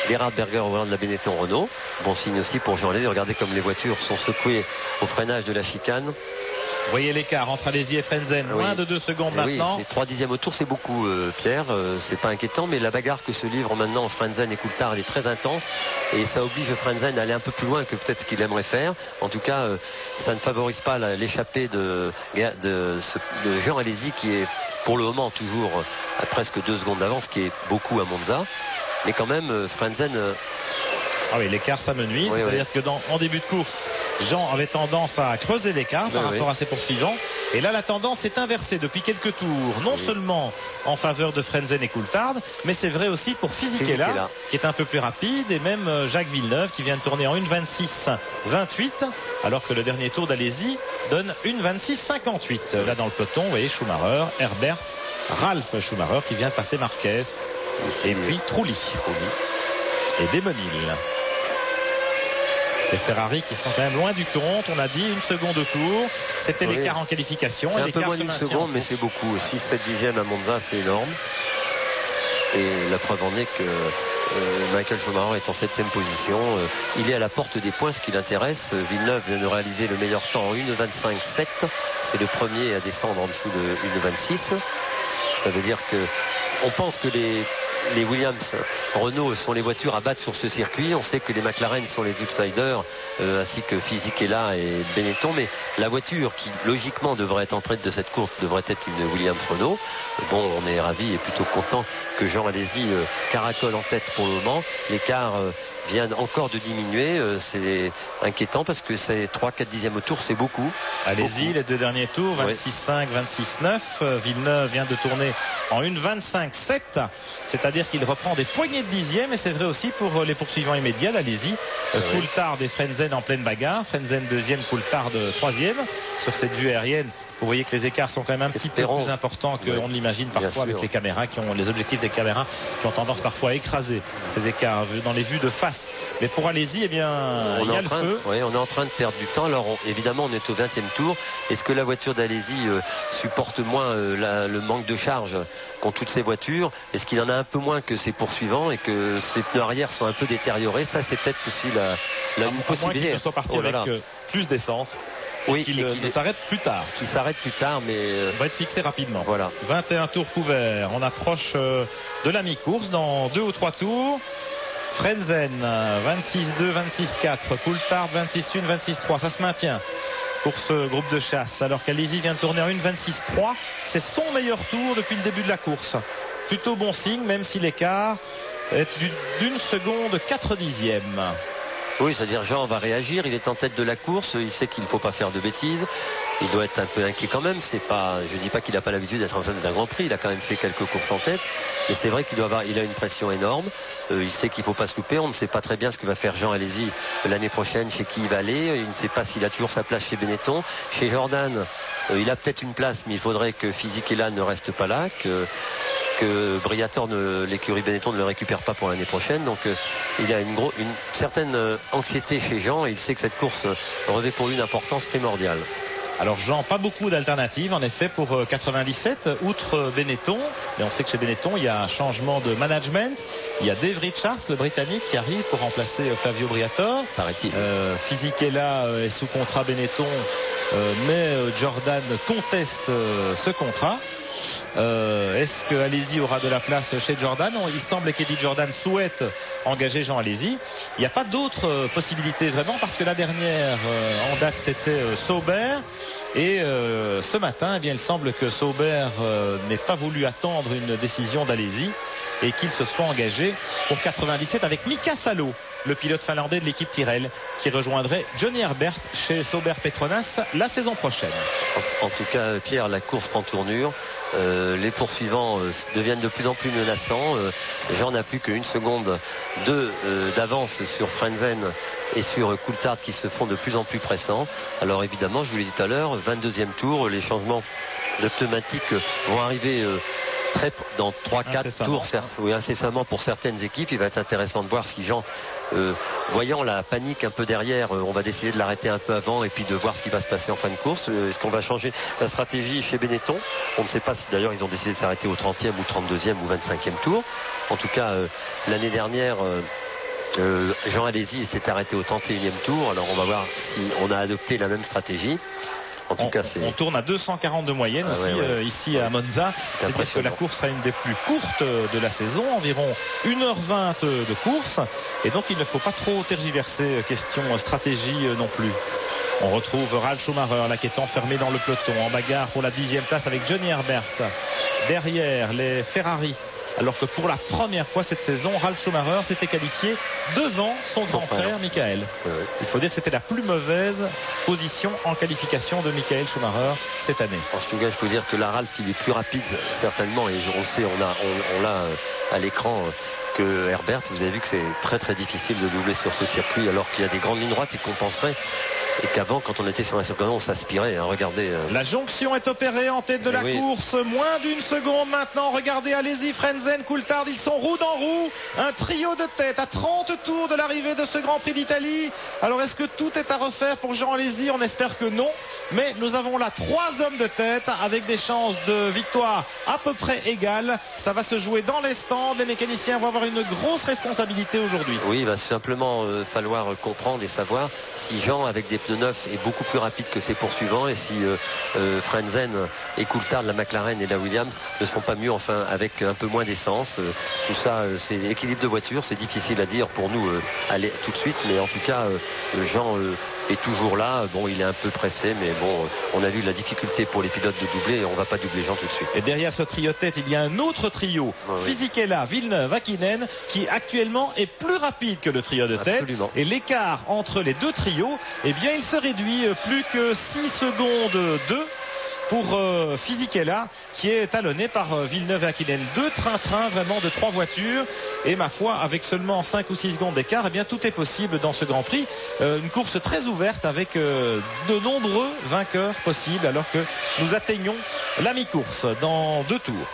Gerhard Berger au volant de la Benetton Renault. Bon signe aussi pour Jean Alesi. Regardez comme les voitures sont secouées au freinage de la chicane. Vous voyez l'écart entre Alesi et Frentzen, moins de 2 secondes maintenant. Oui, c'est 3/10 au tour, c'est beaucoup, Pierre. C'est pas inquiétant, mais la bagarre que se livrent maintenant Frentzen et Coulthard, elle est très intense. Et ça oblige Frentzen à aller un peu plus loin que peut-être ce qu'il aimerait faire. En tout cas, ça ne favorise pas l'échappée de Jean Alesi, qui est pour le moment toujours à presque 2 secondes d'avance, qui est beaucoup à Monza. Mais quand même, Frentzen... Ah oui, l'écart s'amenuise. Oui, c'est-à-dire que en début de course, Jean avait tendance à creuser l'écart par rapport à ses poursuivants. Et là, la tendance est inversée depuis quelques tours. Non seulement en faveur de Frentzen et Coulthard, mais c'est vrai aussi pour Fisichella, qui est un peu plus rapide. Et même Jacques Villeneuve, qui vient de tourner en 1:26.28, alors que le dernier tour d'Alesi donne 1:26.58. Là, dans le peloton, vous voyez Schumacher, Herbert, Ralf Schumacher, qui vient de passer Marquez. Et puis Trulli. Et Demonil. Les Ferrari qui sont quand même loin du compte, on a dit 1 seconde au tour, c'était l'écart en qualification. C'est un peu moins d'une seconde, mais c'est beaucoup. 6-7 à Monza, c'est énorme. Et la preuve en est que Michael Schumacher est en 7e position. Il est à la porte des points, ce qui l'intéresse. Villeneuve vient de réaliser le meilleur temps en 1:25.7. C'est le premier à descendre en dessous de 1:26. Ça veut dire que on pense que les Williams, Renault sont les voitures à battre sur ce circuit. On sait que les McLaren sont les outsiders, ainsi que Fisichella et Benetton. Mais la voiture qui logiquement devrait être en tête de cette course devrait être une Williams Renault. Bon, on est ravis et plutôt content que Jean Alesi caracole en tête pour le moment. L'écart vient encore de diminuer. C'est inquiétant parce que c'est 3-4/10 au tour, c'est beaucoup. Alesi, les 2 derniers tours, 26.5, 26.9. Villeneuve vient de tourner en 1:25.7. C'est-à-dire qu'il reprend des poignées de dixièmes, et c'est vrai aussi pour les poursuivants immédiats d'Alesi. Coulthard et Frentzen en pleine bagarre. Frentzen 2e, Coulthard 3e. Sur cette vue aérienne, vous voyez que les écarts sont quand même un petit peu plus importants qu'on ne l'imagine parfois avec les caméras, les objectifs des caméras qui ont tendance parfois à écraser ces écarts dans les vues de face. Mais pour Alesi, eh bien, il y a le feu. Oui, on est en train de perdre du temps. Alors, évidemment, on est au 20e tour. Est-ce que la voiture d'Alesi supporte moins le manque de charge qu'ont toutes ces voitures? Est-ce qu'il en a un peu moins que ses poursuivants et que ses pneus arrière sont un peu détériorés? Ça, c'est peut-être aussi une possibilité. Qu'ils soient partis avec plus d'essence. Oui, qu'il s'arrête plus tard. Qui s'arrête plus tard, mais on va être fixé rapidement. Voilà. 21 tours couverts. On approche de la mi-course dans 2 ou 3 tours. Frentzen 26-2, 26-4. Coulthard 26-1, 26-3. Ça se maintient pour ce groupe de chasse. Alors qu'Alesi vient de tourner en 1:26.3. C'est son meilleur tour depuis le début de la course. Plutôt bon signe, même si l'écart est d'1 seconde 4/10. Oui, c'est-à-dire Jean va réagir, il est en tête de la course, il sait qu'il ne faut pas faire de bêtises, il doit être un peu inquiet quand même. Je ne dis pas qu'il n'a pas l'habitude d'être en scène d'un Grand Prix, il a quand même fait quelques courses en tête, mais c'est vrai qu'il a une pression énorme. Il sait qu'il ne faut pas se louper. On ne sait pas très bien ce que va faire Jean Alesi l'année prochaine, chez qui il va aller. Il ne sait pas s'il a toujours sa place chez Benetton. Chez Jordan, il a peut-être une place, mais il faudrait que Fisichella ne reste pas là, que Briatore, l'écurie Benetton, ne le récupère pas pour l'année prochaine. Donc il a une certaine anxiété chez Jean, et il sait que cette course revêt pour lui une importance primordiale. Alors Jean, pas beaucoup d'alternatives en effet pour 97, outre Benetton. Et on sait que chez Benetton, il y a un changement de management. Il y a Dave Richards, le Britannique, qui arrive pour remplacer Flavio Briatore. Paraît-il. Fisichella est sous contrat Benetton, mais Jordan conteste ce contrat. Est-ce que Alesi aura de la place chez Jordan? Il semble qu'Eddie Jordan souhaite engager Jean Alesi. Il n'y a pas d'autres possibilités vraiment, parce que la dernière en date c'était Sauber. Et ce matin, eh bien, il semble que Sauber n'ait pas voulu attendre une décision d'Alesi et qu'il se soit engagé pour 97 avec Mika Salo, le pilote finlandais de l'équipe Tyrrell, qui rejoindrait Johnny Herbert chez Sauber Petronas la saison prochaine. En tout cas, Pierre, la course prend tournure. Les poursuivants deviennent de plus en plus menaçants. Jean n'a plus qu'une seconde d'avance sur Frenzen et sur Coulthard qui se font de plus en plus pressants. Alors évidemment, je vous l'ai dit tout à l'heure, 22e tour, les changements de pneumatiques vont arriver dans 3-4 tours, incessamment pour certaines équipes. Il va être intéressant de voir si Jean, voyant la panique un peu derrière, on va décider de l'arrêter un peu avant et puis de voir ce qui va se passer en fin de course. Est-ce qu'on va changer la stratégie chez Benetton? On ne sait pas si d'ailleurs ils ont décidé de s'arrêter au 30e ou 32e ou 25e tour. En tout cas, l'année dernière, Jean Alesi s'est arrêté au 31e tour. Alors on va voir si on a adopté la même stratégie. En tout cas, on tourne à 240 de moyenne ici à Monza. C'est parce que la course sera une des plus courtes de la saison, environ 1h20 de course. Et donc il ne faut pas trop tergiverser, question stratégie non plus. On retrouve Ralf Schumacher là qui est enfermé dans le peloton en bagarre pour la 10e place avec Johnny Herbert. Derrière les Ferrari. Alors que pour la première fois cette saison, Ralf Schumacher s'était qualifié devant son grand frère Michael. Il faut dire que c'était la plus mauvaise position en qualification de Michael Schumacher cette année. En tout cas, je peux dire que la Ralf, il est plus rapide certainement, et on le sait, on l'a à l'écran que Herbert. Vous avez vu que c'est très très difficile de doubler sur ce circuit, alors qu'il y a des grandes lignes droites qui compenseraient. Et qu'avant, quand on était sur un circuit, on s'aspirait. Regardez. La jonction est opérée en tête de la course. Moins d'une seconde maintenant. Regardez, allez-y, Frenzen, Coulthard, ils sont roue dans roue. Un trio de tête à 30 tours de l'arrivée de ce Grand Prix d'Italie. Alors, est-ce que tout est à refaire pour Jean Alesi? On espère que non. Mais nous avons là 3 hommes de tête avec des chances de victoire à peu près égales. Ça va se jouer dans les stands. Les mécaniciens vont avoir une grosse responsabilité aujourd'hui. Oui, il va simplement falloir comprendre et savoir si Jean, avec des pneus neufs, est beaucoup plus rapide que ses poursuivants, et si Frenzen et Coulthard, la McLaren et la Williams, ne sont pas mieux, enfin, avec un peu moins d'essence. Tout ça, c'est équilibre de voiture. C'est difficile à dire pour nous aller tout de suite, mais en tout cas, Jean est toujours là. Bon, il est un peu pressé, mais bon, on a vu la difficulté pour les pilotes de doubler, et on va pas doubler Jean tout de suite. Et derrière ce trio de tête, il y a un autre trio, Fisichella, Villeneuve, Hakkinen, qui actuellement est plus rapide que le trio de tête. Absolument. Et l'écart entre les deux trios, eh bien, il se réduit plus que 6 secondes 2 pour Fisichella, qui est talonné par Villeneuve et Hakkinen. 2 train-train vraiment de 3 voitures, et ma foi, avec seulement 5 ou 6 secondes d'écart, eh bien, tout est possible dans ce Grand Prix. Une course très ouverte avec de nombreux vainqueurs possibles, alors que nous atteignons la mi-course dans 2 tours.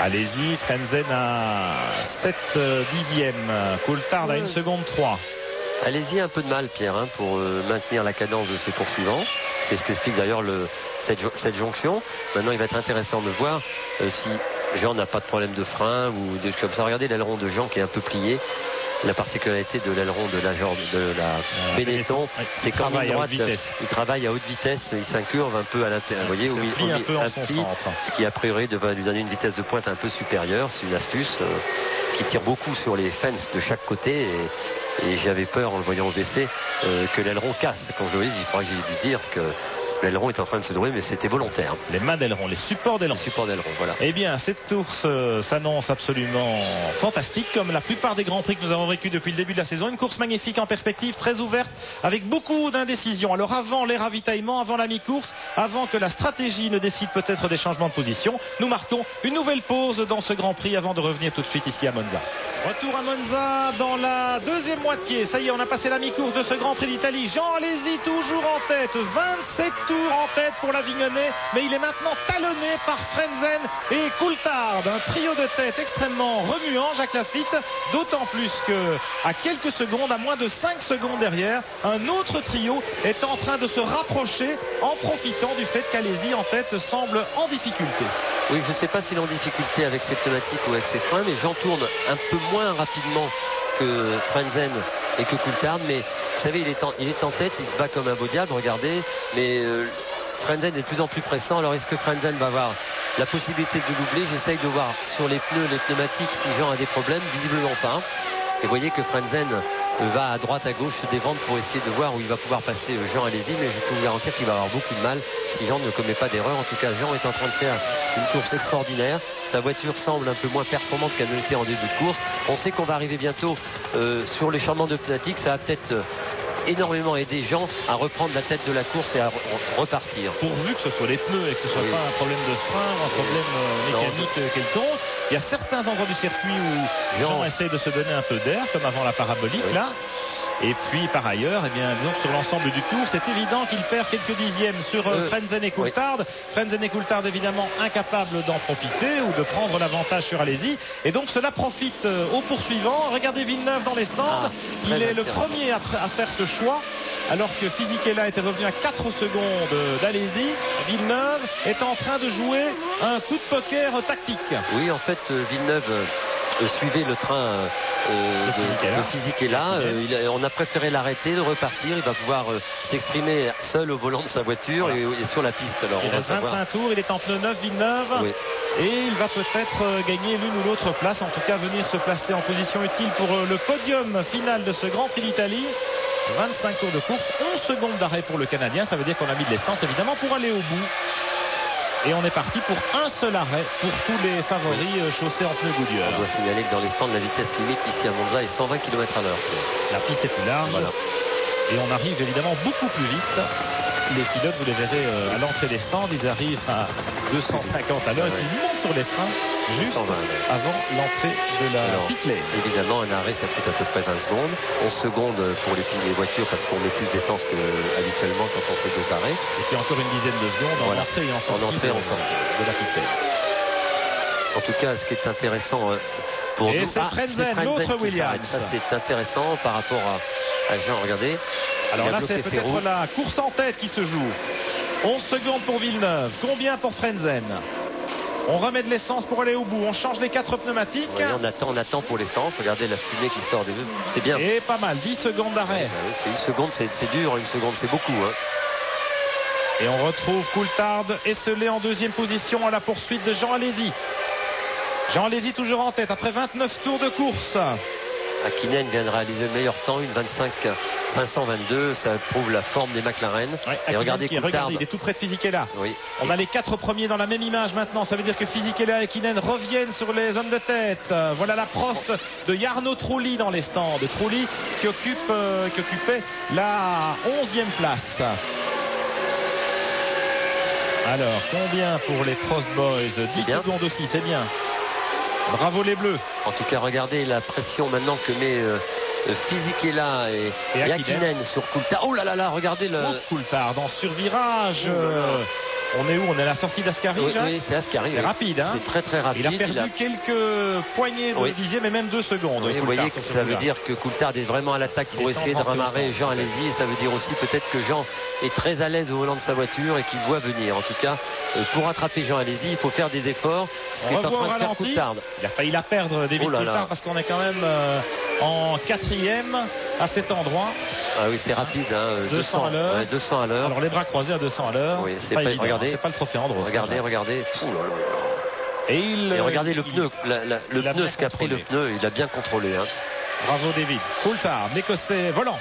Allez-y, Frenzen à 7 dixièmes, Coulthard à 1 seconde 3. Allez-y, un peu de mal, Pierre, pour maintenir la cadence de ses poursuivants. C'est ce qu'explique d'ailleurs cette jonction. Maintenant, il va être intéressant de voir si Jean n'a pas de problème de frein ou de comme ça. Regardez l'aileron de Jean qui est un peu plié. La particularité de l'aileron de la Benetton, c'est qu'en ligne droite, il travaille à haute vitesse, il s'incurve un peu à l'intérieur. Vous voyez, un peu en son centre. Ce qui a priori devrait lui donner une vitesse de pointe un peu supérieure. C'est une astuce qui tire beaucoup sur les fences de chaque côté. Et j'avais peur en le voyant aux essais que l'aileron casse. Quand je le dis, il faudra que j'ai dû dire que l'aileron est en train de se nouer, mais c'était volontaire. Les mains d'aileron, les supports d'aileron. Voilà. Eh bien, cette course s'annonce absolument fantastique, comme la plupart des grands prix que nous avons vécu depuis le début de la saison. Une course magnifique en perspective, très ouverte, avec beaucoup d'indécisions. Alors avant les ravitaillements, avant la mi-course, avant que la stratégie ne décide peut-être des changements de position, nous marquons une nouvelle pause dans ce Grand Prix avant de revenir tout de suite ici à Monza. Retour à Monza dans la deuxième moitié. Ça y est, on a passé la mi-course de ce Grand Prix d'Italie. Jean Alesi toujours en tête, 27 tours en tête pour l'Avignonnais, mais il est maintenant talonné par Frenzen et Coulthard. Un trio de tête extrêmement remuant, Jacques Lafitte, d'autant plus que à quelques secondes, à moins de 5 secondes derrière, un autre trio est en train de se rapprocher en profitant du fait qu'Alesi en tête semble en difficulté. Oui, je ne sais pas s'il est en difficulté avec ses pneumatiques ou avec ses freins, mais Jean tourne un peu moins rapidement que Frenzen et que Coulthard, mais vous savez, il est en tête, il se bat comme un beau diable, regardez, mais Frenzen est de plus en plus pressant. Alors est-ce que Frenzen va avoir la possibilité de doubler? J'essaye de voir sur les pneumatiques si Jean a des problèmes, visiblement pas. Et vous voyez que Frenzen va à droite, à gauche, se dévendre pour essayer de voir où il va pouvoir passer Jean Alesi, mais je peux vous garantir qu'il va avoir beaucoup de mal si Jean ne commet pas d'erreur. En tout cas, Jean est en train de faire une course extraordinaire. Sa voiture semble un peu moins performante qu'elle ne l'était en début de course. On sait qu'on va arriver bientôt sur les changements de pneumatiques. Ça va peut-être énormément aider Jean à reprendre la tête de la course et à repartir. Pourvu que ce soit les pneus et que ce soit pas un problème de frein ou un problème mécanique quelconque. Il y a certains endroits du circuit où Jean essaye de se donner un peu d'air, comme avant la parabolique là. Et puis par ailleurs, eh bien, disons que sur l'ensemble du tour, c'est évident qu'il perd quelques dixièmes sur Frentzen et Coulthard. Frentzen et Coulthard évidemment incapables d'en profiter ou de prendre l'avantage sur Alesi. Et donc cela profite aux poursuivants. Regardez Villeneuve dans les stands. Il est le premier à faire ce choix. Alors que Fisichella était revenu à 4 secondes d'Alesi, Villeneuve est en train de jouer un coup de poker tactique. Oui, en fait, Villeneuve suivait le train de Fisichella. On a préféré l'arrêter, de repartir. Il va pouvoir s'exprimer seul au volant de sa voiture et sur la piste. Alors, il reste 25 tours, il est en pneu neuf, Villeneuve. Oui. Et il va peut-être gagner l'une ou l'autre place, en tout cas venir se placer en position utile pour le podium final de ce Grand Prix d'Italie. 25 tours de course, 11 secondes d'arrêt pour le Canadien. Ça veut dire qu'on a mis de l'essence évidemment pour aller au bout. Et on est parti pour un seul arrêt pour tous les favoris chaussés en pneus Goodyear. On doit signaler que dans les stands, la vitesse limite ici à Monza est 120 km à l'heure. La piste est plus large. Voilà. Et on arrive évidemment beaucoup plus vite. Les pilotes, vous les verrez à l'entrée des stands, ils arrivent à 250 à l'heure et ils montent sur les freins juste avant l'entrée de la pit lane. Évidemment, un arrêt, ça coûte à peu près 20 secondes. 11 secondes pour les voitures parce qu'on met plus d'essence que habituellement quand on fait 2 arrêts. Et puis encore une dizaine de secondes en entrée et en sortie de la pit lane. En tout cas, ce qui est intéressant pour nous... Et c'est Frentzen, l'autre Williams. Ça, c'est intéressant par rapport à Jean, regardez. Alors là, c'est peut-être la course en tête qui se joue. 11 secondes pour Villeneuve. Combien pour Frentzen? On remet de l'essence pour aller au bout. On change les 4 pneumatiques. Oui, on attend pour l'essence. Regardez la fumée qui sort des deux. C'est bien. Et pas mal. 10 secondes d'arrêt. C'est une seconde, c'est dur. Une seconde, c'est beaucoup. Et on retrouve Coulthard esselé en deuxième position à la poursuite de Jean Alesi. Jean Alesi toujours en tête après 29 tours de course. Hakkinen vient de réaliser le meilleur temps, une 25-522, ça prouve la forme des McLaren. Ouais, et regardez, il est tout près de Fisichella. Oui. On a les 4 premiers dans la même image maintenant. Ça veut dire que Fisichella et Hakkinen reviennent sur les hommes de tête. Voilà l'approche de Jarno Trulli dans les stands. Trulli qui occupait la 11e place. Alors, combien pour les Prost Boys? 10 secondes aussi, c'est bien. Bravo les Bleus. En tout cas, regardez la pression maintenant que met Fisichella et Hakkinen sur Coulthard. Oh là là là, regardez le Coulthard en survirage. On est où? On est à la sortie d'Ascari. Oui, c'est Ascari. C'est rapide. C'est très très rapide. Il a perdu quelques poignées de dixième et même 2 secondes. Vous voyez que ça veut dire que Coulthard est vraiment à l'attaque pour essayer de ramarrer Jean Alesi. Et ça veut dire aussi peut-être que Jean est très à l'aise au volant de sa voiture et qu'il voit venir. En tout cas, pour rattraper Jean Alesi, il faut faire des efforts. Ce qui est en train de faire Coulthard. Il a failli la perdre, David Coulthard, parce qu'on est quand même en 4e à cet endroit. Ah oui, c'est rapide, 200 à l'heure. 200 à l'heure. Alors les bras croisés à 200 à l'heure. Oui, c'est pas évident. Regardez, c'est pas le trophée Andros. Regardez. Et regardez le pneu, le pneu, ce qu'a pris le pneu, il a bien contrôlé. Bravo David. Coulthard, l'Écossais volant.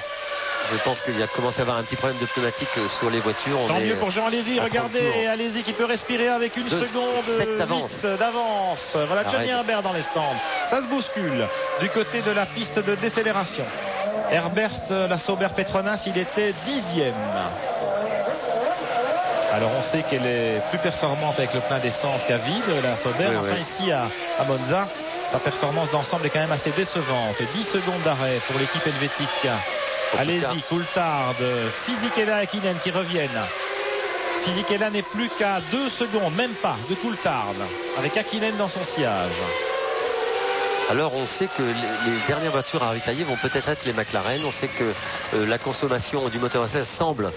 Je pense qu'il y a commencé à avoir un petit problème de pneumatique sur les voitures. Tant mieux pour Jean Alesi. Regardez Alesi qui peut respirer avec une seconde d'avance. Voilà Johnny Herbert dans les stands. Ça se bouscule du côté de la piste de décélération. Herbert, la Sauber Petronas, il était 10e. Alors on sait qu'elle est plus performante avec le plein d'essence qu'à vide, la Sauber. Ici à Monza, sa performance d'ensemble est quand même assez décevante. 10 secondes d'arrêt pour l'équipe helvétique. Alesi, Coulthard, Fisichella et Hakkinen qui reviennent. Fisichella n'est plus qu'à 2 secondes, même pas, de Coulthard, avec Hakkinen dans son sillage. Alors on sait que les dernières voitures à ravitailler vont peut-être être les McLaren. On sait que la consommation du moteur essence semble,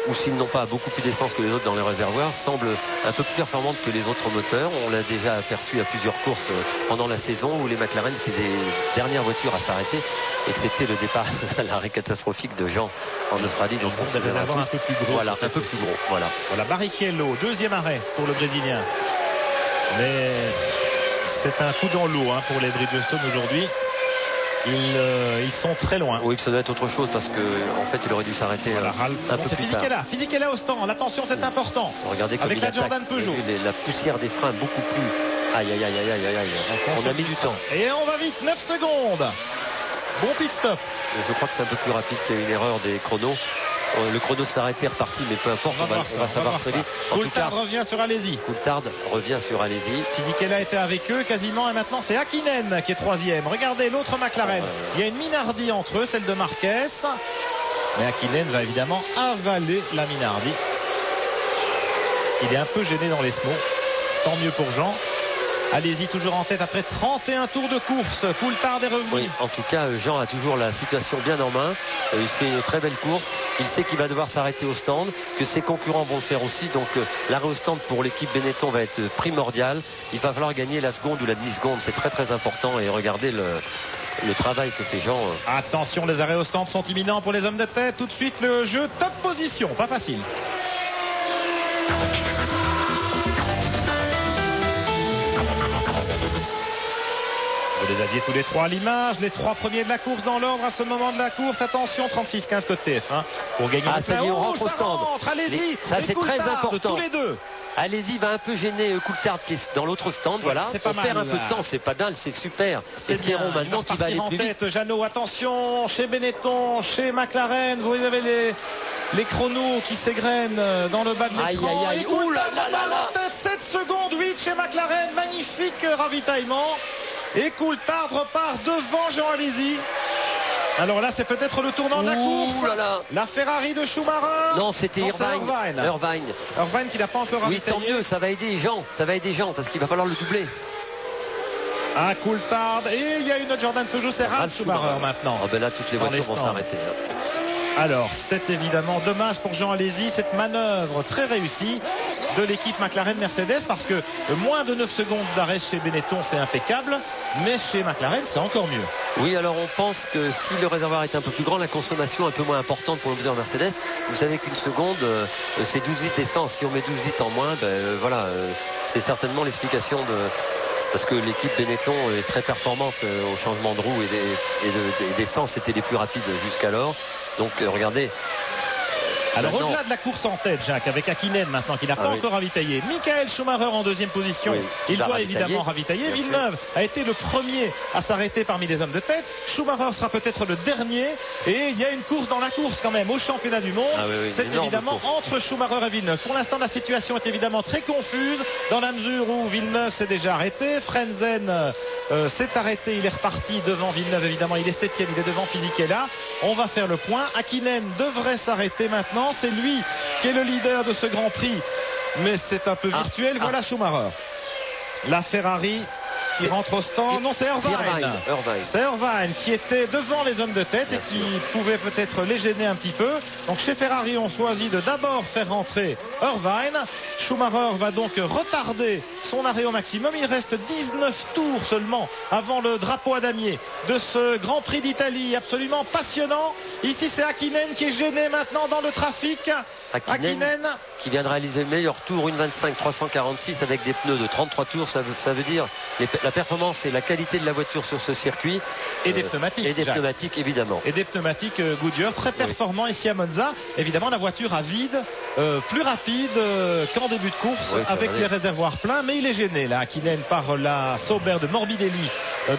ou s'ils n'ont pas beaucoup plus d'essence que les autres dans les réservoirs, semble un peu plus performante que les autres moteurs. On l'a déjà aperçu à plusieurs courses pendant la saison où les McLaren étaient des dernières voitures à s'arrêter et que c'était le départ à l'arrêt catastrophique de Jean en Australie. Donc des réservoirs un peu plus gros. Voilà, un peu plus gros. Voilà, Barrichello, 2e arrêt pour le Brésilien. Mais c'est un coup dans l'eau pour les Bridgestone aujourd'hui. Ils sont très loin. Oui, ça doit être autre chose parce que en fait il aurait dû s'arrêter un peu plus tard. Fisichella au stand, attention, c'est important. Regardez comme avec la Jordan Peugeot. La poussière des freins beaucoup plus. Aïe. On a mis du temps. Et on va vite, 9 secondes. Bon pit stop. Je crois que c'est un peu plus rapide qu'il y a une erreur des chronos. Le chrono s'est arrêté, reparti, mais peu importe, on va savoir très vite. Coulthard revient sur Alesi. Coulthard revient sur Alesi. Fisichella était avec eux quasiment et maintenant c'est Hakkinen qui est troisième. Regardez l'autre McLaren. Il y a une Minardi entre eux, celle de Marquez. Mais Hakkinen va évidemment avaler la Minardi. Il est un peu gêné dans les snows. Tant mieux pour Jean. Alesi toujours en tête après 31 tours de course. Coulthard est revenu. Oui, en tout cas, Jean a toujours la situation bien en main. Il fait une très belle course. Il sait qu'il va devoir s'arrêter au stand, que ses concurrents vont le faire aussi. Donc l'arrêt au stand pour l'équipe Benetton va être primordial. Il va falloir gagner la seconde ou la demi-seconde. C'est très très important. Et regardez le travail que fait Jean. Attention, les arrêts au stand sont imminents pour les hommes de tête. Tout de suite le jeu top position. Pas facile. Vous les aviez tous les trois à l'image, les trois premiers de la course dans l'ordre à ce moment de la course. Attention, 36-15 côté TF1 pour gagner. Ça y est, on rentre au stand. Allez-y, ça c'est très important. Tous les deux. Allez-y, va un peu gêner Coulthard qui est dans l'autre stand. Voilà, on perd un peu de temps, c'est pas mal, c'est super. Espérons maintenant qu'il va aller plus vite. Jeannot, attention, chez Benetton, chez McLaren, vous avez les chronos qui s'égrènent dans le bas de l'écran. Aïe. Ouh là là. 7 secondes 8 chez McLaren, magnifique ravitaillement. Et Coulthard repart devant Jean Alesi. Alors là, c'est peut-être le tournant de la course. La Ferrari de Schumacher. Non, c'était Irvine. Irvine qui n'a pas encore ravitaillé. Oui, tant mieux, ça va aider Jean parce qu'il va falloir le doubler. Coulthard. Et il y a une Jordan Peugeot, c'est Ralf Schumacher maintenant. Là, toutes les voitures vont s'arrêter. Alors, c'est évidemment dommage pour Jean Alesi, cette manœuvre très réussie de l'équipe McLaren-Mercedes, parce que moins de 9 secondes d'arrêt chez Benetton, c'est impeccable, mais chez McLaren, c'est encore mieux. Oui, alors on pense que si le réservoir est un peu plus grand, la consommation est un peu moins importante pour le moteur Mercedes. Vous savez qu'une seconde, c'est 12 litres d'essence. Si on met 12 litres en moins, c'est certainement l'explication de... Parce que l'équipe Benetton est très performante au changement de roue et d'essence, c'était les plus rapides jusqu'alors. Donc regardez. Alors au-delà de la course en tête, Jacques, avec Hakkinen maintenant qui n'a pas encore ravitaillé. Michael Schumacher en deuxième position. Il doit évidemment ravitailler. Villeneuve a été le premier à s'arrêter parmi les hommes de tête. Schumacher sera peut-être le dernier. Et il y a une course dans la course quand même au championnat du monde. C'est évidemment entre Schumacher et Villeneuve. Pour l'instant, la situation est évidemment très confuse dans la mesure où Villeneuve s'est déjà arrêté. Frentzen s'est arrêté. Il est reparti devant Villeneuve. Évidemment, il est 7e. Il est devant Fisichella. On va faire le point. Hakkinen devrait s'arrêter maintenant. C'est lui qui est le leader de ce Grand Prix, mais c'est un peu virtuel. Voilà Schumacher. La Ferrari qui rentre au stand. Non, c'est Irvine. C'est Irvine qui était devant les hommes de tête et qui pouvait peut-être les gêner un petit peu. Donc chez Ferrari, on choisit de d'abord faire rentrer Irvine. Schumacher va donc retarder son arrêt au maximum. Il reste 19 tours seulement avant le drapeau à damier de ce Grand Prix d'Italie absolument passionnant. Ici, c'est Hakkinen qui est gêné maintenant dans le trafic. Hakkinen qui vient de réaliser le meilleur tour, 1,25,346 avec des pneus de 33 tours. Ça veut dire la performance et la qualité de la voiture sur ce circuit. Et des pneumatiques. Et des pneumatiques, évidemment. Et des pneumatiques Goodyear, très performants ici à Monza. Évidemment, la voiture à vide, plus rapide qu'en début de course, avec les réservoirs pleins. Mais il est gêné, là, Hakkinen, par la Sauber de Morbidelli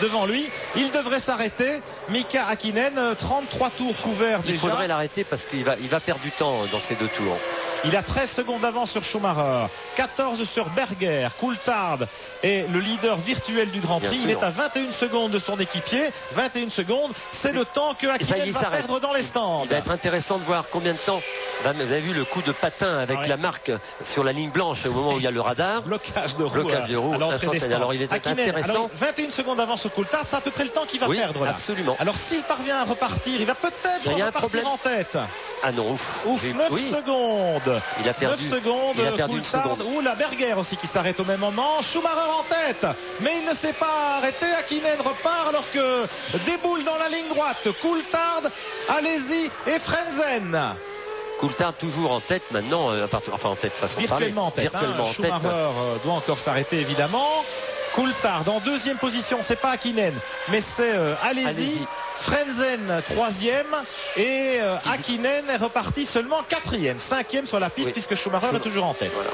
devant lui. Il devrait s'arrêter. Mika Hakkinen, 33 tours couverts déjà. Il faudrait l'arrêter parce qu'il va perdre du temps dans ces deux tours. Il a 13 secondes d'avance sur Schumacher, 14 sur Berger. Coulthard est le leader virtuel du Grand Prix. Il est à 21 secondes de son équipier. 21 secondes, c'est le temps que Hakkinen va perdre dans les stands. Il va être intéressant de voir combien de temps. Vous avez vu le coup de patin avec la marque sur la ligne blanche au moment où il y a le radar. Blocage de roue. Alors il est intéressant. Alors, 21 secondes d'avance sur Coulthard, c'est à peu près le temps qu'il va perdre là. Absolument. Alors s'il parvient à repartir, il va peut-être repartir en tête. Ah non, 9 secondes. Il a perdu 9 secondes. Il a perdu une seconde. Ou la Berger aussi qui s'arrête au même moment. Schumacher en tête, mais il ne s'est pas arrêté. Hakkinen repart alors que déboule dans la ligne droite Coulthard, Alesi et Frentzen. Coulthard toujours en tête maintenant, en tête façon virtuellement en tête. Schumacher doit encore s'arrêter évidemment. Coulthard en deuxième position, c'est pas Hakkinen, mais c'est Alesi. Frentzen troisième et Hakkinen est reparti seulement quatrième, cinquième sur la piste puisque Schumacher est toujours en tête. Voilà.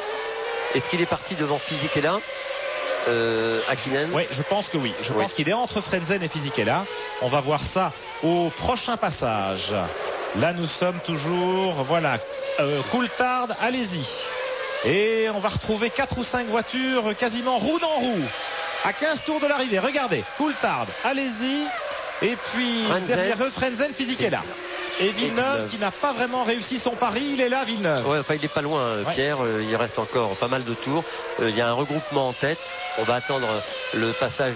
Est-ce qu'il est parti devant Fisichella, Hakkinen? Oui, je pense que oui. Je pense qu'il est entre Frentzen et Fisichella. On va voir ça au prochain passage. Là, nous sommes toujours, voilà, Coulthard, allez-y. Et on va retrouver 4 ou 5 voitures quasiment roue dans roue. À 15 tours de l'arrivée, regardez, Coulthard, allez-y. Et puis derrière eux, Frentzen, Fisichella. Et Villeneuve qui n'a pas vraiment réussi son pari, il est là, Villeneuve. Ouais, enfin il n'est pas loin, Pierre. Il reste encore pas mal de tours. Il y a un regroupement en tête. On va attendre le passage,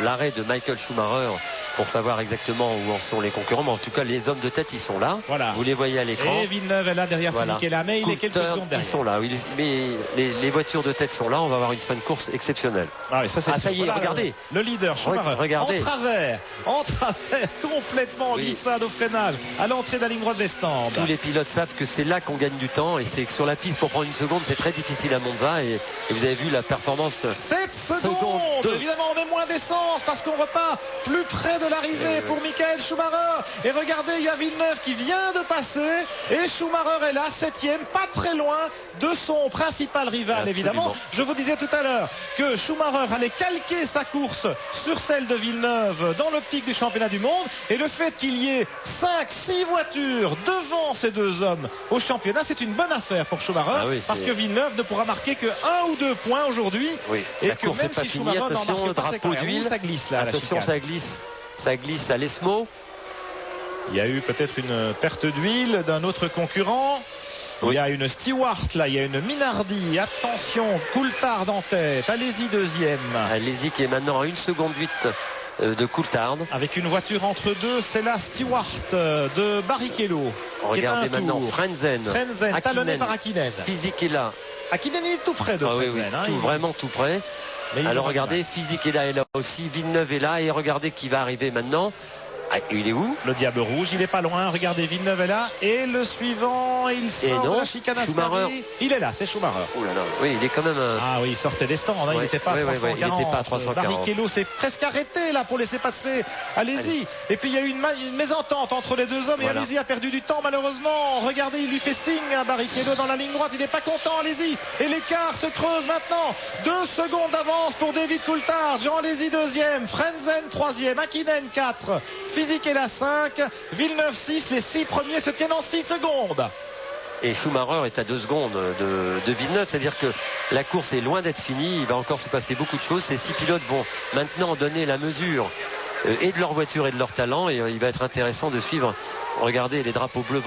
l'arrêt de Michael Schumacher pour savoir exactement où en sont les concurrents. Mais en tout cas, les hommes de tête, ils sont là. Voilà. Vous les voyez à l'écran. Et Villeneuve est là derrière Fisichella, mais il est quelques secondes derrière. Ils sont là. Mais les voitures de tête sont là. On va avoir une fin de course exceptionnelle. Ah, oui, ça y est, regardez. Le leader, Schumacher. Regardez. En travers, complètement glissade au freinage, à l'entrée de la ligne droite des stands. Tous les pilotes savent que c'est là qu'on gagne du temps. Et c'est que sur la piste, pour prendre une seconde, c'est très difficile à Monza. Et vous avez vu la performance. 7 secondes. Évidemment, on met moins d'essence parce qu'on repart plus près de l'arrivée pour Michael Schumacher. Et regardez, il y a Villeneuve qui vient de passer. Et Schumacher est là, 7e, pas très loin de son principal rival. Absolument. Évidemment, je vous disais tout à l'heure que Schumacher allait calquer sa course sur celle de Villeneuve dans l'optique du championnat du monde. Et le fait qu'il y ait 5-6 voitures devant ces deux hommes au championnat, c'est une bonne affaire pour Schumacher. Parce que Villeneuve ne pourra marquer que 1 ou 2 points aujourd'hui. Et que même si Schumacher attention, le drapeau d'huile, ça glisse là. Attention, ça glisse à l'ESMO. Il y a eu peut-être une perte d'huile d'un autre concurrent. Il y a une Stewart là, il y a une Minardi. Attention, Coulthard en tête. Allez-y deuxième. Allez-y qui est maintenant à 1 seconde 8 de Coulthard. Avec une voiture entre deux, c'est la Stewart de Barrichello. Regardez maintenant Frentzen, talonné par Hakkinen. Fisichella. Hakkinen est tout près de Frentzen. Vraiment tout près. Alors regardez, Fisichella est là aussi, Villeneuve est là et regardez qui va arriver maintenant. Ah, il est où? Le Diable Rouge, il est pas loin. Regardez, Villeneuve est là. Et le suivant, il sort de la chicane Ascari. Il est là, c'est Schumacher. Oh là là, oui, il est quand même. Ah oui, il sortait des stands. Il n'était pas à 340. Il n'était pas à 340. Barrichello s'est presque arrêté là pour laisser passer. Allez-y. Et puis il y a eu une mésentente entre les deux hommes. Et Allez-y a perdu du temps malheureusement. Regardez, il lui fait signe à Barrichello dans la ligne droite. Il n'est pas content. Allez-y. Et l'écart se creuse maintenant. 2 secondes d'avance pour David Coulthard. Jean Alesi deuxième. Frentzen troisième. Hakkinen 4. Fisichella 5, Villeneuve 6, les 6 premiers se tiennent en 6 secondes. Et Schumacher est à 2 secondes de Villeneuve, c'est-à-dire que la course est loin d'être finie, il va encore se passer beaucoup de choses. Ces 6 pilotes vont maintenant donner la mesure et de leur voiture et de leur talent, et il va être intéressant de suivre. Regardez les drapeaux bleus,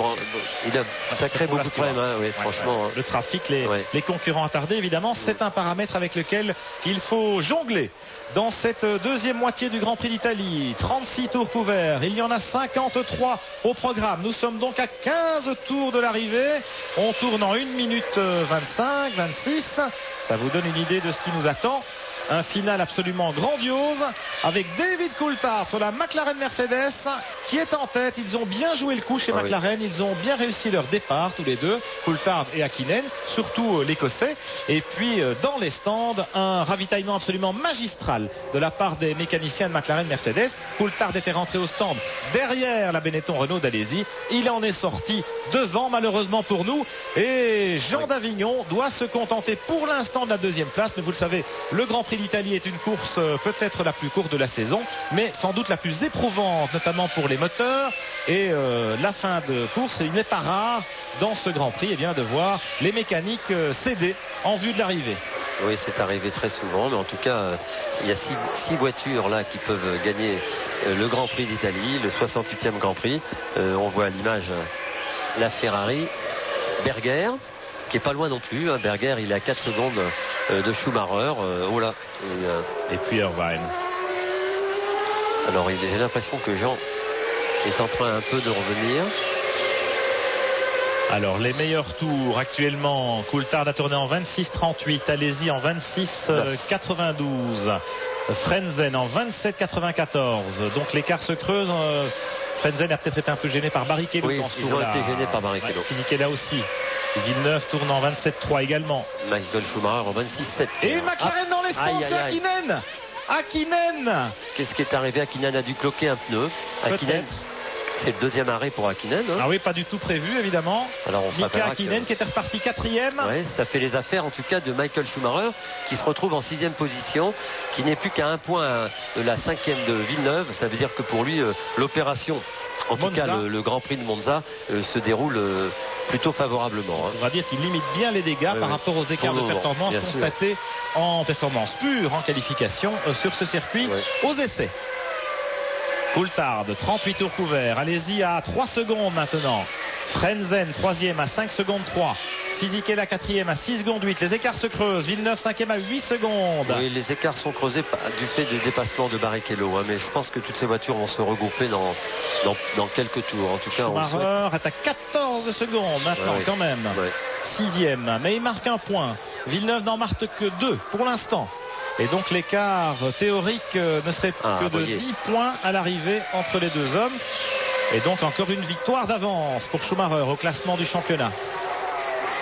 ça crée beaucoup de problèmes, franchement. Le trafic, les concurrents attardés, évidemment, c'est un paramètre avec lequel il faut jongler. Dans cette deuxième moitié du Grand Prix d'Italie, 36 tours couverts, il y en a 53 au programme. Nous sommes donc à 15 tours de l'arrivée. On tourne en 1 minute 25, 26. Ça vous donne une idée de ce qui nous attend. Un final absolument grandiose avec David Coulthard sur la McLaren Mercedes qui est en tête. Ils ont bien joué le coup chez McLaren. Ils ont bien réussi leur départ tous les deux, Coulthard et Hakkinen, surtout l'Écossais. Et puis dans les stands, un ravitaillement absolument magistral de la part des mécaniciens de McLaren Mercedes. Coulthard était rentré au stand derrière la Benetton Renault d'Alesi. Il en est sorti devant malheureusement pour nous. Et Jean d'Avignon doit se contenter pour l'instant de la deuxième place. Mais vous le savez, le Grand Prix d'Italie est une course peut-être la plus courte de la saison, mais sans doute la plus éprouvante, notamment pour les moteurs. Et la fin de course, il n'est pas rare dans ce Grand Prix de voir les mécaniques céder en vue de l'arrivée. Oui, c'est arrivé très souvent, mais en tout cas, il y a 6 voitures là qui peuvent gagner le Grand Prix d'Italie, le 68e Grand Prix. On voit à l'image la Ferrari, Berger, qui est pas loin non plus. Berger, il est à 4 secondes de Schumacher. Et puis Irvine. Alors j'ai l'impression que Jean est en train un peu de revenir. Alors les meilleurs tours actuellement, Coulthard a tourné en 26-38, Alesi en 26-92, Frentzen en 27-94. Donc l'écart se creuse. Frentzen a peut-être été un peu gêné par Barrichello. Oui, ils ont été gênés par Barrichello. Fisichella aussi. Villeneuve tourne en 27-3 également. Michael Schumacher en 26-7. Et une McLaren dans l'espace, c'est Hakkinen. Qu'est-ce qui est arrivé? Hakkinen a dû cloquer un pneu. Hakkinen, c'est le deuxième arrêt pour Hakkinen. Ah oui, pas du tout prévu évidemment. Alors on Mika Hakkinen qui était reparti 4e. Ouais, ça fait les affaires en tout cas de Michael Schumacher qui se retrouve en 6e position, qui n'est plus qu'à un point de la 5e de Villeneuve. Ça veut dire que pour lui l'opération, en tout cas le Grand Prix de Monza, se déroule plutôt favorablement. On va dire qu'il limite bien les dégâts par rapport aux écarts de performance constatés en performance pure en qualification sur ce circuit aux essais. Coulthard, 38 tours couverts. Allez-y à 3 secondes maintenant. Frenzen, 3e à 5 secondes 3. Fisichella 4e à 6 secondes 8. Les écarts se creusent. Villeneuve 5e à 8 secondes. Oui, les écarts sont creusés du fait du dépassement de Barrichello. Mais je pense que toutes ces voitures vont se regrouper dans quelques tours. En tout cas, Schumacher est à 14 secondes maintenant quand même. 6e. Mais il marque un point. Villeneuve n'en marque que 2 pour l'instant. Et donc l'écart théorique ne serait que de 10 points à l'arrivée entre les deux hommes. Et donc encore une victoire d'avance pour Schumacher au classement du championnat.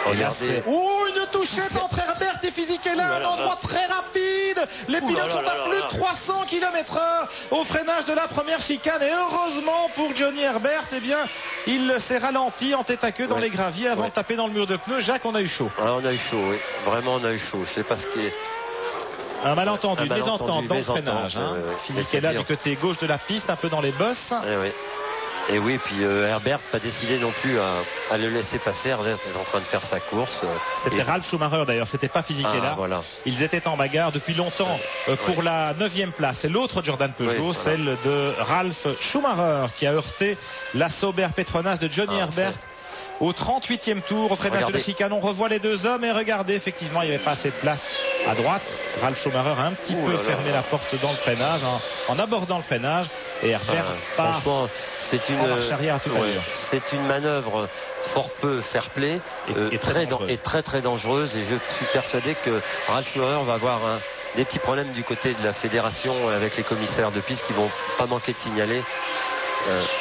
Regardez. Une touchette entre Herbert et Fisichella, un endroit très rapide. Les pilotes sont à plus de 300 km/h au freinage de la première chicane. Et heureusement pour Johnny Herbert, eh bien, il s'est ralenti en tête à queue dans les graviers avant de taper dans le mur de pneus. Jacques, on a eu chaud. On a eu chaud, oui. Vraiment, on a eu chaud. Je sais pas ce qui est. Un malentendu, une mésentente dans le freinage. Fisichella du côté gauche de la piste, un peu dans les bosses. Et oui, puis Herbert n'a pas décidé non plus à le laisser passer. Herbert est en train de faire sa course. C'était Ralf Schumacher d'ailleurs, c'était pas Fisichella. Ils étaient en bagarre depuis longtemps pour la 9e place. Et l'autre Jordan Peugeot, celle de Ralf Schumacher qui a heurté la Sauber Petronas de Johnny Herbert. Au 38e tour, au freinage de la chicane, on revoit les deux hommes et regardez, effectivement, il n'y avait pas assez de place à droite. Ralf Schumacher a un petit peu fermé la porte dans le freinage, en abordant le freinage, et Herbert part en marche arrière à toute allure. C'est une manœuvre fort peu fair-play et très dangereuse, et je suis persuadé que Ralf Schumacher va avoir des petits problèmes du côté de la fédération avec les commissaires de piste qui vont pas manquer de signaler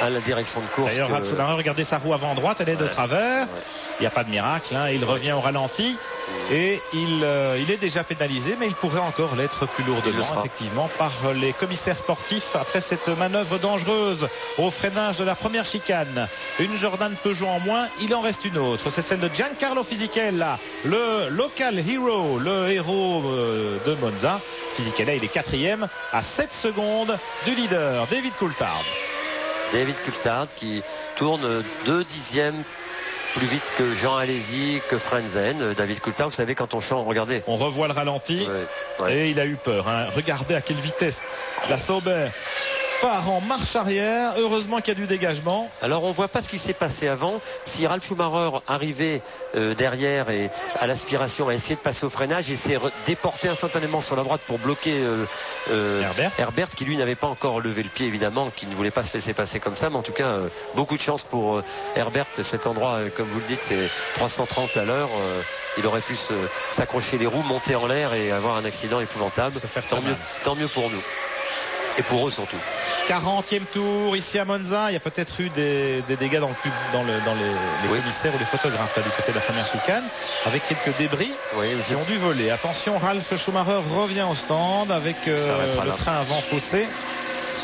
à la direction de course. D'ailleurs, Ralf Schumacher, regardez sa roue avant droite, elle est de travers. Il n'y a pas de miracle, il revient au ralenti et il est déjà pénalisé, mais il pourrait encore l'être plus lourdement, effectivement, par les commissaires sportifs après cette manœuvre dangereuse au freinage de la première chicane. Une Jordan Peugeot en moins, il en reste une autre. C'est celle de Giancarlo Fisichella, le local hero, le héros de Monza. Fisichella, il est 4e à 7 secondes du leader, David Coulthard. David Coulthard qui tourne 2 dixièmes plus vite que Jean Alesi, que Frenzen. David Coulthard, vous savez, quand on chante, regardez. On revoit le ralenti et il a eu peur. Regardez à quelle vitesse la Sauber part en marche arrière. Heureusement qu'il y a du dégagement. Alors on voit pas ce qui s'est passé avant. Si Ralf Schumacher arrivait derrière et à l'aspiration à essayer de passer au freinage, et s'est déporté instantanément sur la droite pour bloquer Herbert, qui lui n'avait pas encore levé le pied évidemment, qui ne voulait pas se laisser passer comme ça, mais en tout cas beaucoup de chance pour Herbert. Cet endroit, comme vous le dites, c'est 330 à l'heure. Il aurait pu s'accrocher les roues, monter en l'air et avoir un accident épouvantable. Tant mieux pour nous. Et pour eux surtout. 40e tour ici à Monza. Il y a peut-être eu des dégâts dans les commissaires ou les photographes là, du côté de la première chicane, avec quelques débris qui ont dû voler. Attention, Ralf Schumacher revient au stand avec le train avant faussé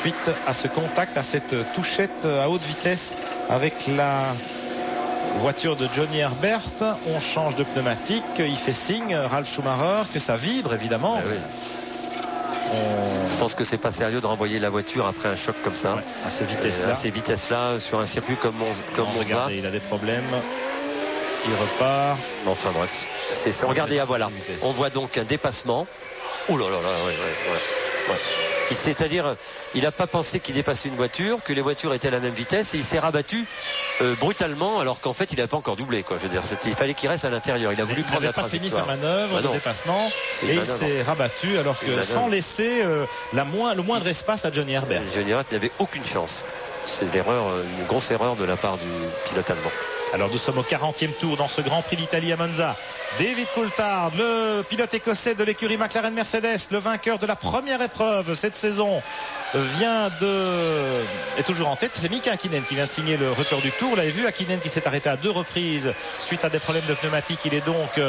suite à ce contact, à cette touchette à haute vitesse avec la voiture de Johnny Herbert. On change de pneumatique. Il fait signe, Ralf Schumacher, que ça vibre évidemment. Je pense que c'est pas sérieux de renvoyer la voiture après un choc comme ça, à ces vitesses-là, sur un circuit comme Monza. Regardez, il a des problèmes. Il repart. Enfin bref, c'est ça. Regardez, voilà. On voit donc un dépassement. Ouh là là là, c'est-à-dire, il n'a pas pensé qu'il dépassait une voiture, que les voitures étaient à la même vitesse, et il s'est rabattu brutalement, alors qu'en fait il n'a pas encore doublé, quoi. Je veux dire, il fallait qu'il reste à l'intérieur. Il a voulu prendre la trajectoire. Il n'a pas fini sa manœuvre de dépassement et il s'est rabattu, alors que sans laisser le moindre espace à Johnny Herbert. Johnny Herbert n'avait aucune chance. C'est une grosse erreur de la part du pilote allemand. Alors nous sommes au 40e tour dans ce Grand Prix d'Italie à Monza. David Coulthard, le pilote écossais de l'écurie McLaren Mercedes, le vainqueur de la première épreuve cette saison, est toujours en tête. C'est Mika Häkkinen qui vient de signer le record du tour. Vous l'avez vu, Häkkinen qui s'est arrêté à 2 reprises suite à des problèmes de pneumatique. Il est donc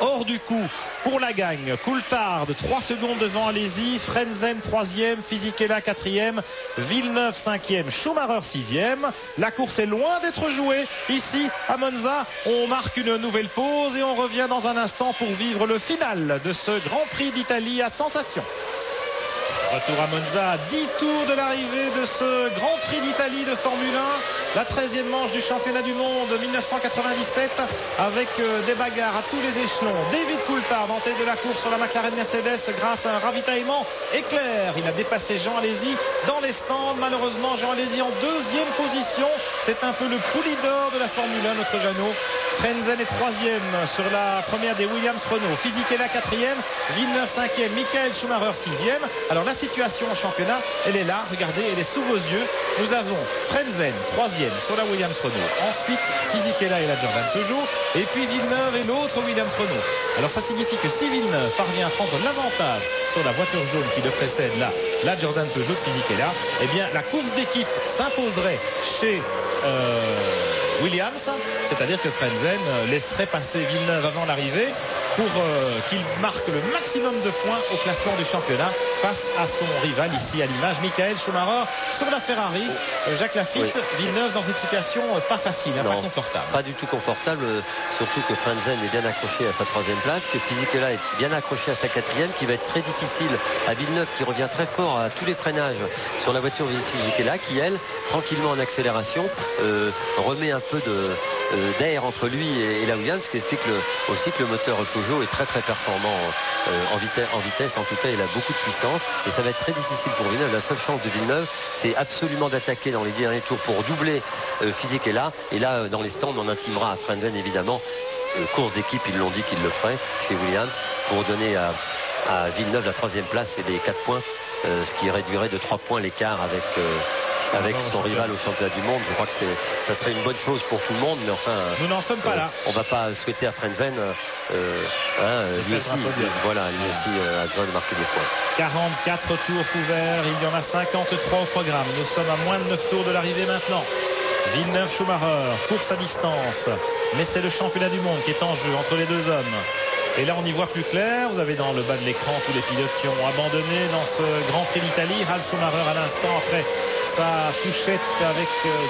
hors du coup pour la gagne. Coulthard 3 secondes devant Alesi, Frentzen 3e, Fisichella 4e, Villeneuve 5e, Schumacher 6e. La course est loin d'être jouée ici à Monza. On marque une nouvelle pause et on revient dans un instant pour vivre le final de ce Grand Prix d'Italie à sensation. Retour à Monza, 10 tours de l'arrivée de ce Grand Prix d'Italie de Formule 1, la 13e manche du championnat du monde 1997, avec des bagarres à tous les échelons. David Coulthard en tête de la course sur la McLaren Mercedes grâce à un ravitaillement éclair. Il a dépassé Jean Alesi dans les stands. Malheureusement, Jean Alesi en 2e position. C'est un peu le poulidor de la Formule 1, notre Jeannot. Frentzen est 3e sur la première des Williams Renault. Fisichella 4e, Villeneuve 5e, Michael Schumacher 6e. Alors la situation en championnat, elle est là, regardez, elle est sous vos yeux. Nous avons Frentzen 3e sur la Williams Renault. Ensuite, Fisichella et la Jordan Peugeot. Et puis Villeneuve et l'autre Williams Renault. Alors ça signifie que si Villeneuve parvient à prendre l'avantage sur la voiture jaune qui le précède, là, la Jordan Peugeot de Fisichella, eh bien la course d'équipe s'imposerait chez Williams, c'est-à-dire que Frentzen laisserait passer Villeneuve avant l'arrivée pour qu'il marque le maximum de points au classement du championnat face à son rival ici à l'image, Michael Schumacher sur la Ferrari. Jacques Lafitte, oui. Villeneuve dans une situation pas facile, pas confortable. Pas du tout confortable, surtout que Frentzen est bien accroché à sa 3e place, que Fisichella est bien accroché à sa 4e, qui va être très difficile à Villeneuve, qui revient très fort à tous les freinages sur la voiture de Fisichella, qui elle, tranquillement en accélération, remet un peu d'air entre lui et la Williams, ce qui explique aussi que le moteur Peugeot est très très performant en vitesse. En tout cas, il a beaucoup de puissance et ça va être très difficile pour Villeneuve. La seule chance de Villeneuve, c'est absolument d'attaquer dans les derniers tours pour doubler Fisichella. Et là, dans les stands, on intimera à Frentzen évidemment. Course d'équipe, ils l'ont dit qu'ils le feraient chez Williams pour donner à Villeneuve la 3e place et les 4 points, ce qui réduirait de 3 points l'écart avec son rival au championnat du monde. Je crois que ça serait une bonne chose pour tout le monde, mais enfin nous n'en sommes pas là. On va pas souhaiter à Frentzen lui aussi a besoin de marquer des points. 44 tours couverts, il y en a 53 au programme. Nous sommes à moins de 9 tours de l'arrivée maintenant. Villeneuve Schumacher, course à distance, mais c'est le championnat du monde qui est en jeu entre les deux hommes. Et là on y voit plus clair. Vous avez dans le bas de l'écran tous les pilotes qui ont abandonné dans ce Grand Prix d'Italie. Ralf Schumacher à l'instant après sa touchette avec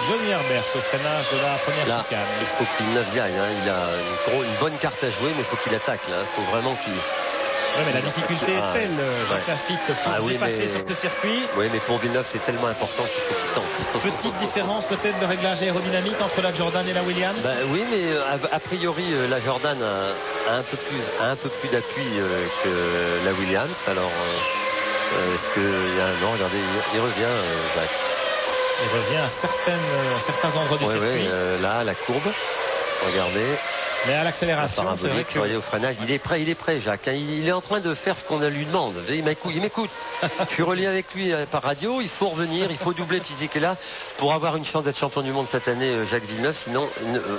Johnny Herbert au freinage de la première chicane. Il faut qu'il y aille, Il a une bonne carte à jouer, mais il faut qu'il attaque. Il faut vraiment qu'il... Oui, mais la difficulté est telle, Jacques Lafitte, pour dépasser sur ce circuit. Oui, mais pour Villeneuve, c'est tellement important qu'il faut qu'il tente. Petite différence peut-être de réglage aérodynamique entre la Jordan et la Williams. Oui, mais a priori, la Jordan a un peu plus d'appui que la Williams. Alors, est-ce qu'il y a... Non, regardez, il revient, Jacques. Il revient à certains endroits du circuit. Oui, là, la courbe. Regardez. Mais à l'accélération, c'est vrai que... au freinage, il est prêt, Jacques. Il est en train de faire ce qu'on lui demande. Il m'écoute. Je suis relié avec lui par radio. Il faut revenir, il faut doubler Fisichella pour avoir une chance d'être champion du monde cette année, Jacques Villeneuve. Sinon,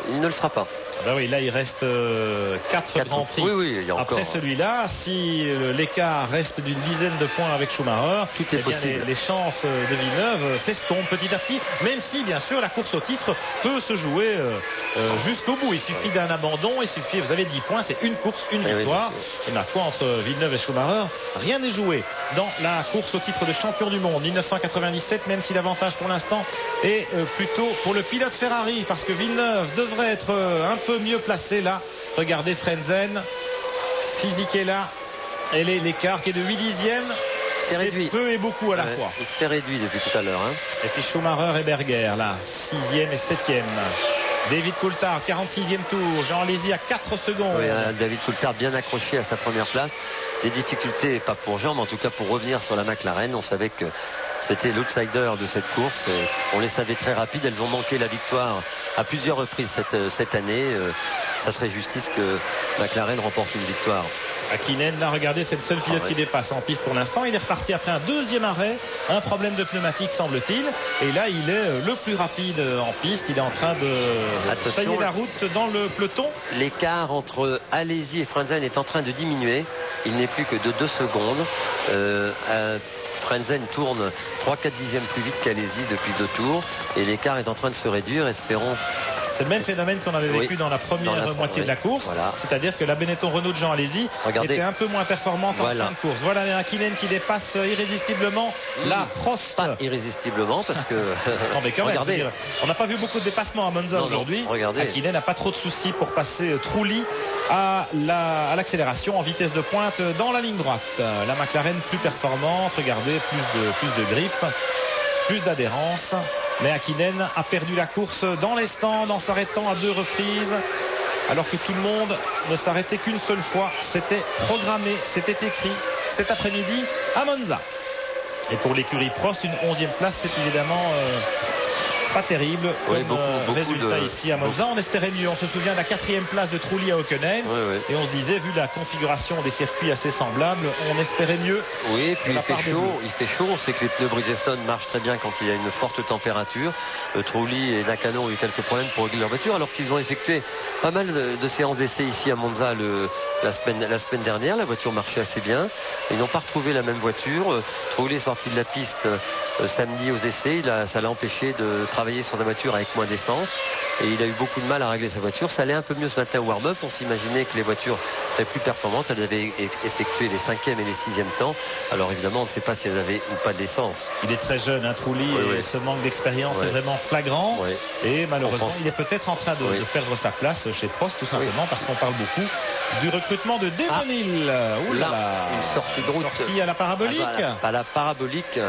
il ne le sera pas. Ben oui, là il reste 4 Grands Prix. Oui, il y a encore. Après celui-là, si l'écart reste d'une dizaine de points avec Schumacher, tout est possible. Les chances de Villeneuve s'estompent petit à petit, même si bien sûr la course au titre peut se jouer jusqu'au bout. Il suffit d'un abandon, vous avez 10 points, c'est une course, une victoire. Et ma foi, entre Villeneuve et Schumacher, rien n'est joué dans la course au titre de champion du monde 1997, même si l'avantage pour l'instant est plutôt pour le pilote Ferrari, parce que Villeneuve devrait être un peu mieux placé là. Regardez Frentzen, Fisichella, et l'écart qui est de 8 dixièmes. C'est réduit. Peu et beaucoup à la fois. Il s'est réduit depuis tout à l'heure. Et puis Schumacher et Berger là, 6e et 7e. David Coulthard, 46e tour. Jean Alesi à 4 secondes. Oui, David Coulthard bien accroché à sa première place. Des difficultés, pas pour Jean, mais en tout cas pour revenir sur la McLaren. On savait que C'était l'outsider de cette course. On les savait très rapides. Elles ont manqué la victoire à plusieurs reprises cette année. Ça serait justice que McLaren remporte une victoire. Hakkinen, là, regardez, c'est le seul pilote qui dépasse en piste pour l'instant. Il est reparti après un deuxième arrêt, un problème de pneumatique semble-t-il. Et là, il est le plus rapide en piste. Il est en train de tailler la route dans le peloton. L'écart entre Alesi et Frentzen est en train de diminuer. Il n'est plus que de 2 secondes. Frentzen tourne 3-4 dixièmes plus vite qu'Alesi depuis 2 tours. Et l'écart est en train de se réduire. Espérons. C'est le même phénomène qu'on avait vécu dans la première moitié de la course. Voilà. C'est-à-dire que la Benetton Renault de Jean Alesi était un peu moins performante en fin de course. Voilà Hakkinen qui dépasse irrésistiblement la Prost. Pas irrésistiblement parce que... non mais quand même, on n'a pas vu beaucoup de dépassements à Monza aujourd'hui. Hakkinen n'a pas trop de soucis pour passer Trulli à l'accélération en vitesse de pointe dans la ligne droite. La McLaren plus performante, regardez, plus de grip, plus d'adhérence. Mais Hakkinen a perdu la course dans les stands en s'arrêtant à 2 reprises, alors que tout le monde ne s'arrêtait qu'une seule fois. C'était programmé, c'était écrit cet après-midi à Monza. Et pour l'écurie Prost, une 11e place, c'est évidemment pas terrible comme résultat ici à Monza. On espérait mieux. On se souvient de la 4e place de Trulli à Hockenheim. Et on se disait, vu la configuration des circuits assez semblables, on espérait mieux. Oui, puis il fait chaud. On sait que les pneus Bridgestone marchent très bien quand il y a une forte température. Trulli et Nakano ont eu quelques problèmes pour régler leur voiture, alors qu'ils ont effectué pas mal de séances d'essai ici à Monza la semaine dernière. La voiture marchait assez bien. Ils n'ont pas retrouvé la même voiture. Trulli est sorti de la piste samedi aux essais. Ça l'a empêché de travailler sur sa voiture avec moins d'essence. Et il a eu beaucoup de mal à régler sa voiture. Ça allait un peu mieux ce matin au warm-up. On s'imaginait que les voitures seraient plus performantes. Elles avaient effectué les 5e et les 6e temps. Alors évidemment, on ne sait pas si elles avaient ou pas d'essence. Il est très jeune, Trulli, et ce manque d'expérience est vraiment flagrant. Et malheureusement, il est peut-être en train de perdre sa place chez Prost, tout simplement, parce qu'on parle beaucoup du recrutement de Damon Hill. Une sortie à la parabolique. À la parabolique.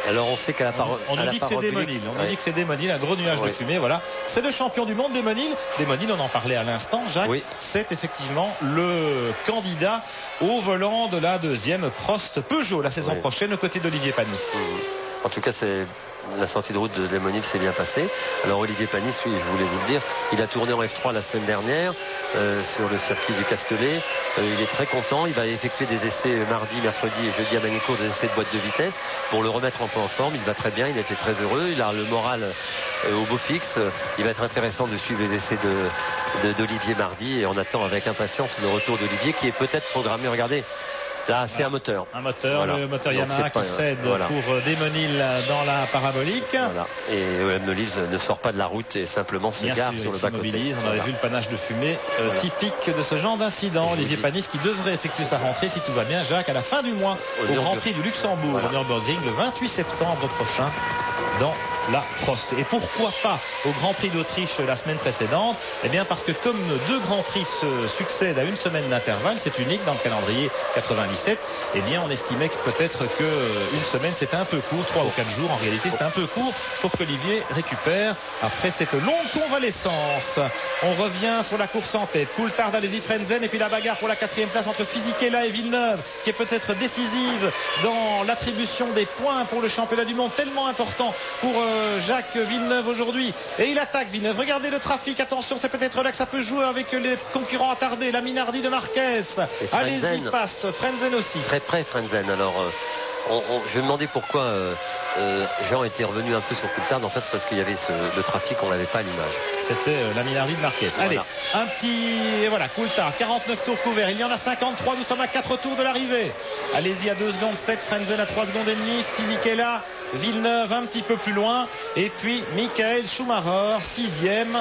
Alors on sait qu'à la parole. On nous dit que c'est Damon Hill. On nous dit que c'est Damon Hill, un gros nuage de fumée. Voilà. C'est le champion du monde, Damon Hill. Damon Hill, on en parlait à l'instant, Jacques. C'est effectivement le candidat au volant de la 2e Prost Peugeot la saison prochaine aux côtés d'Olivier Panis. En tout cas, la sortie de route de Damon Hill s'est bien passée. Alors Olivier Panis, oui, je voulais vous le dire, il a tourné en F3 la semaine dernière sur le circuit du Castellet. Il est très content. Il va effectuer des essais mardi, mercredi et jeudi à Manicourt, des essais de boîte de vitesse pour le remettre un peu en forme. Il va très bien, il était très heureux. Il a le moral au beau fixe. Il va être intéressant de suivre les essais d'Olivier mardi et on attend avec impatience le retour d'Olivier qui est peut-être programmé. Regardez. Là, c'est un moteur. Le moteur Yamaha qui cède pour Damon Hill dans la parabolique. Et Damon Hill ne sort pas de la route et simplement se gare sur le bas-côté. On avait vu le panache de fumée typique de ce genre d'incident. Olivier Panis qui devrait effectuer sa rentrée, si tout va bien, Jacques, à la fin du mois au Grand Prix du Luxembourg, au Nürburgring, le 28 septembre prochain dans la Prost. Et pourquoi pas au Grand Prix d'Autriche la semaine précédente? Eh bien parce que comme 2 Grands Prix se succèdent à une semaine d'intervalle, c'est unique dans le calendrier 97, eh bien on estimait que peut-être qu'une semaine c'était un peu court, 3 ou 4 jours en réalité c'était un peu court pour qu'Olivier récupère après cette longue convalescence. On revient sur la course en tête. Coulthard, Alesi, Frentzen et puis la bagarre pour la 4e place entre Fisichella et Villeneuve qui est peut-être décisive dans l'attribution des points pour le championnat du monde, tellement important pour Jacques Villeneuve aujourd'hui. Et il attaque Villeneuve. Regardez le trafic. Attention, c'est peut-être là que ça peut jouer avec les concurrents attardés. La Minardi de Marquez. Allez-y, passe. Frentzen aussi. Très près, Frentzen. Alors, je me demandais pourquoi Jean était revenu un peu sur Coulthard. En fait, c'est parce qu'il y avait le trafic, on l'avait pas à l'image. C'était la Minardi de Marquez. Allez, un petit... Et voilà, Coulthard, 49 tours couverts. Il y en a 53. Nous sommes à 4 tours de l'arrivée. Allez-y à 2 secondes 7. Frentzen à 3 secondes et demie. Fisichella, Villeneuve un petit peu plus loin. Et puis Michael Schumacher, 6e,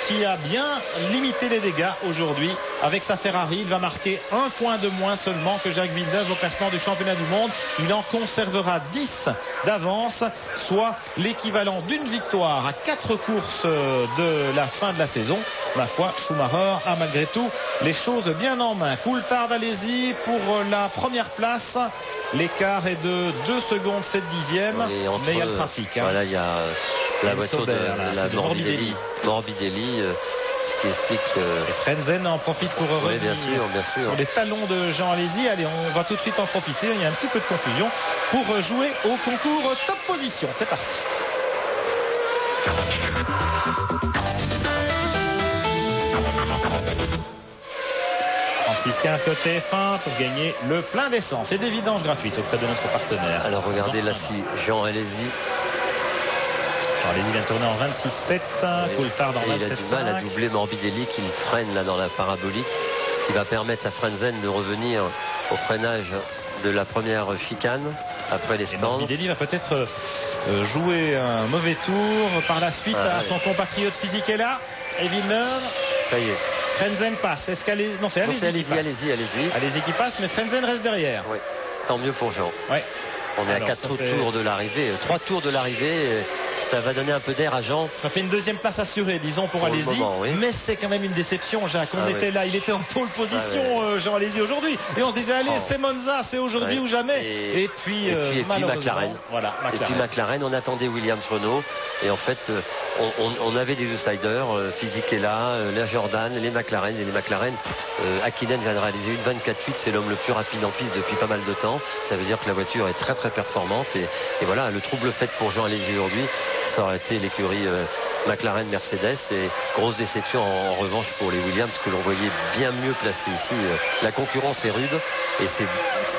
qui a bien limité les dégâts aujourd'hui avec sa Ferrari. Il va marquer 1 point de moins seulement que Jacques Villeneuve au classement du championnat du monde. Il en conservera 10 d'avance, soit l'équivalent d'une victoire à 4 courses de la fin de la saison. Ma foi, Schumacher a malgré tout les choses bien en main. Coulthard, allez-y pour la première place. L'écart est de 2 secondes 7 dixièmes, mais il y a le trafic. Voilà, il y a la voiture de la Morbidelli. ce qui explique... Et Frenzen en profite pour revenir bien sûr. sur les talons de Jean Alési. Allez, on va tout de suite en profiter. Il y a un petit peu de confusion pour jouer au concours Top Position. C'est parti. 36-15 côté F1 pour gagner le plein d'essence et des vidanges gratuites auprès de notre partenaire. Alors regardez là, si Jean Alési. Jean Alési vient de tourner en 26-7, Coulthard en 27-5. Il a du mal à doubler Morbidelli qui le freine là dans la parabolique, ce qui va permettre à Frenzen de revenir au freinage de la première chicane après les stands. Morbidelli va peut-être jouer un mauvais tour par la suite à son compatriote Fisichella et Villeneuve. Ça y est. Frenzen passe. Est-ce qu'elle est... Non, c'est Alési qui passe, mais Frenzen reste derrière. Oui. Tant mieux pour Jean. Ouais. On est à 4 tours de l'arrivée, 3 tours de l'arrivée. Ça va donner un peu d'air à Jean. Ça fait une deuxième place assurée, disons, pour Alési. Oui. Mais c'est quand même une déception, Jacques. On était là, il était en pole position, Jean Alési aujourd'hui. Et on se disait, allez, c'est Monza, c'est aujourd'hui ou jamais. Et puis McLaren. Voilà, Et puis McLaren, on attendait Williams Renault. Et en fait, on avait des outsiders, Fisichella, la Jordan, les McLaren. Et les McLaren, Hakkinen vient de réaliser une 24-8. C'est l'homme le plus rapide en piste depuis pas mal de temps. Ça veut dire que la voiture est très très performante. Et voilà, le trouble fait pour Jean Alési aujourd'hui, ça aurait été l'écurie McLaren-Mercedes. Et grosse déception en revanche pour les Williams que l'on voyait bien mieux placés ici. La concurrence est rude et c'est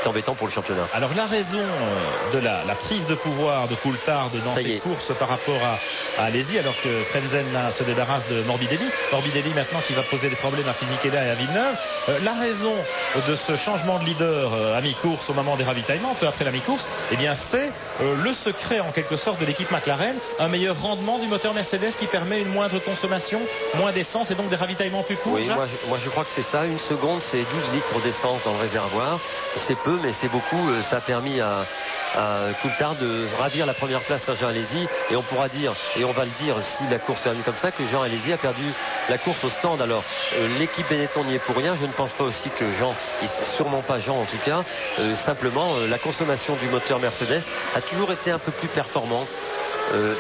embêtant pour le championnat. Alors la raison de la prise de pouvoir de Coulthard dans ces courses par rapport à Alési, alors que Frenzen se débarrasse de Morbidelli. Morbidelli maintenant qui va poser des problèmes à Fisichella et à Villeneuve. La raison de ce changement de leader à mi-course au moment des ravitaillements, peu après la mi-course, eh bien c'est le secret en quelque sorte de l'équipe McLaren, un meilleur rendement du moteur Mercedes qui permet une moindre consommation, moins d'essence et donc des ravitaillements plus courts. Oui, moi je crois que c'est ça. Une seconde, c'est 12 litres d'essence dans le réservoir. C'est peu, mais c'est beaucoup. Ça a permis à Coulthard de ravir la première place à Jean Alési. Et on pourra dire, et on va le dire si la course termine comme ça, que Jean Alési a perdu la course au stand. Alors l'équipe Benetton n'y est pour rien. Je ne pense pas aussi que Jean, sûrement pas Jean en tout cas, simplement la consommation du moteur Mercedes a toujours été un peu plus performante.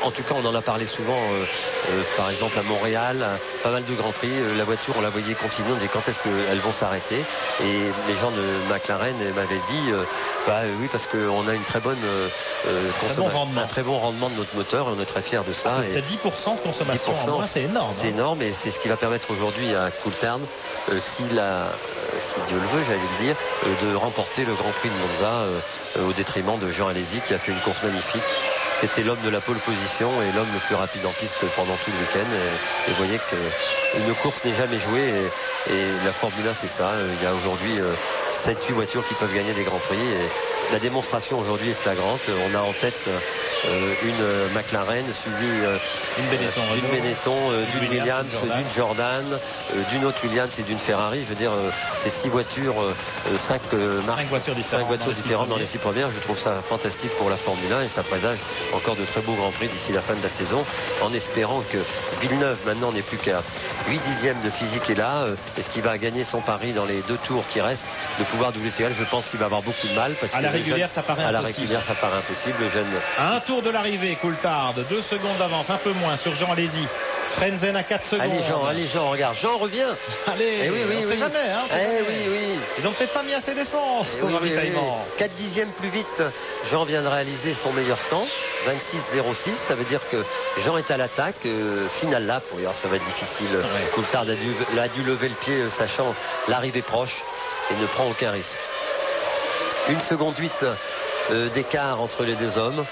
En tout cas, on en a parlé souvent, par exemple à Montréal, pas mal de Grands Prix. La voiture, on la voyait continuer, on disait quand est-ce qu'elles vont s'arrêter. Et les gens de McLaren m'avaient dit, oui, parce qu'on a une très bonne un très bon rendement de notre moteur et on est très fiers de ça. C'est 10% de consommation en moins, c'est énorme. C'est énorme et c'est ce qui va permettre aujourd'hui à Coulthard, si Dieu le veut, j'allais le dire, de remporter le Grand Prix de Monza au détriment de Jean Alési qui a fait une course magnifique. C'était l'homme de la pole position et l'homme le plus rapide en piste pendant tout le week-end. Et vous voyez qu'une course n'est jamais jouée. Et la Formule 1, c'est ça. Il y a aujourd'hui 7-8 voitures qui peuvent gagner des Grands Prix. Et la démonstration aujourd'hui est flagrante. On a en tête une McLaren suivie d'une Benetton, d'une Williams, d'une Jordan, d'une autre Williams et d'une Ferrari. Je veux dire, c'est 6 voitures, 5 voitures différentes dans les 6 premières. Je trouve ça fantastique pour la Formule 1 et ça présage encore de très beaux Grands Prix d'ici la fin de la saison, en espérant que Villeneuve maintenant n'est plus qu'à 8 dixièmes de Fisichella. Est-ce qu'il va gagner son pari dans les 2 tours qui restent de pouvoir doubler ses règles? Je pense qu'il va avoir beaucoup de mal parce à la régulière ça paraît impossible. Le jeune... À un tour de l'arrivée, Coulthard 2 secondes d'avance, un peu moins sur Jean Alési. Frenzen à 4 secondes. Allez Jean, regarde, Jean revient. Allez, on sait jamais. Oui. Ils ont peut-être pas mis assez d'essence au ravitaillement. 4 dixièmes plus vite, Jean vient de réaliser son meilleur temps, 26,06. Ça veut dire que Jean est à l'attaque. Finale là, ça va être difficile. Ouais. Coulthard a dû lever le pied, sachant l'arrivée proche, et ne prend aucun risque. 1 seconde 8 d'écart entre les deux hommes.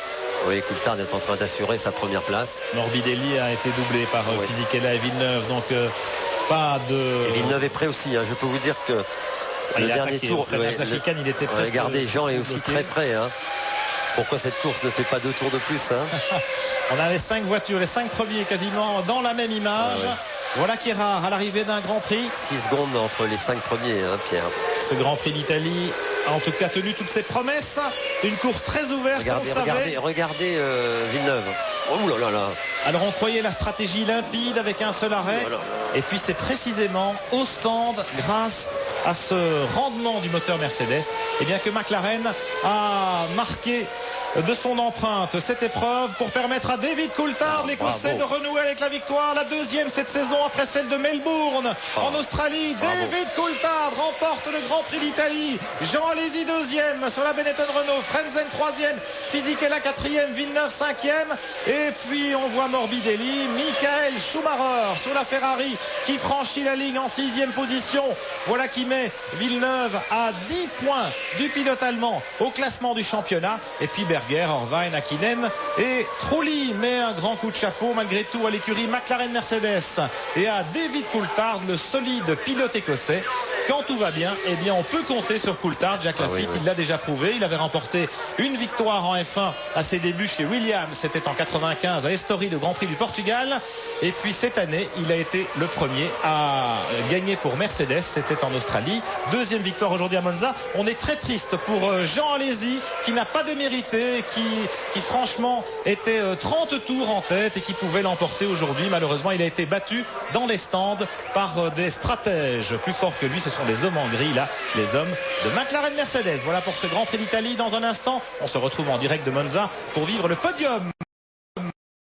Oui, Coulthard est en train d'assurer sa première place. Morbidelli a été doublé par Fisichella et Villeneuve, donc pas de... Et Villeneuve est prêt aussi, je peux vous dire que le dernier tour, la chicane, il était presque... Regardez, Jean est aussi très prêt. Pourquoi cette course ne fait pas 2 tours de plus On a les 5 voitures, les 5 premiers quasiment dans la même image. Voilà qui est rare à l'arrivée d'un Grand Prix. 6 secondes entre les 5 premiers, Pierre. Ce Grand Prix d'Italie a en tout cas tenu toutes ses promesses. Une course très ouverte. Regardez Villeneuve. Oh là là. Alors on croyait la stratégie limpide avec un seul arrêt. Et puis c'est précisément au stand grâce à ce rendement du moteur Mercedes, et bien que McLaren a marqué de son empreinte cette épreuve pour permettre à David Coulthard, l'Écossais, de renouer avec la victoire, la deuxième cette saison après celle de Melbourne en Australie. David Coulthard remporte le Grand Prix d'Italie. Jean Alesi deuxième sur la Benetton Renault, Frentzen troisième, Fisichella quatrième, Villeneuve cinquième, et puis on voit Morbidelli, Michael Schumacher sur la Ferrari qui franchit la ligne en sixième position. Voilà qui met Villeneuve à 10 points du pilote allemand au classement du championnat. Et puis Berger, Irvine, Hakkinen et Trulli met un grand coup de chapeau malgré tout à l'écurie McLaren-Mercedes et à David Coulthard, le solide pilote écossais. Quand tout va bien, eh bien on peut compter sur Coulthard. Jacques Laffite, il l'a déjà prouvé. Il avait remporté une victoire en F1 à ses débuts chez Williams. C'était en 95 à Estoril, le Grand Prix du Portugal. Et puis cette année, il a été le premier à gagner pour Mercedes. C'était en Australie. Deuxième victoire aujourd'hui à Monza. On est très triste pour Jean Alesi qui n'a pas démérité, qui franchement était 30 tours en tête et qui pouvait l'emporter aujourd'hui. Malheureusement, il a été battu dans les stands par des stratèges plus forts que lui. Ce sont les hommes en gris, là, les hommes de McLaren Mercedes. Voilà pour ce Grand Prix d'Italie. Dans un instant, on se retrouve en direct de Monza pour vivre le podium.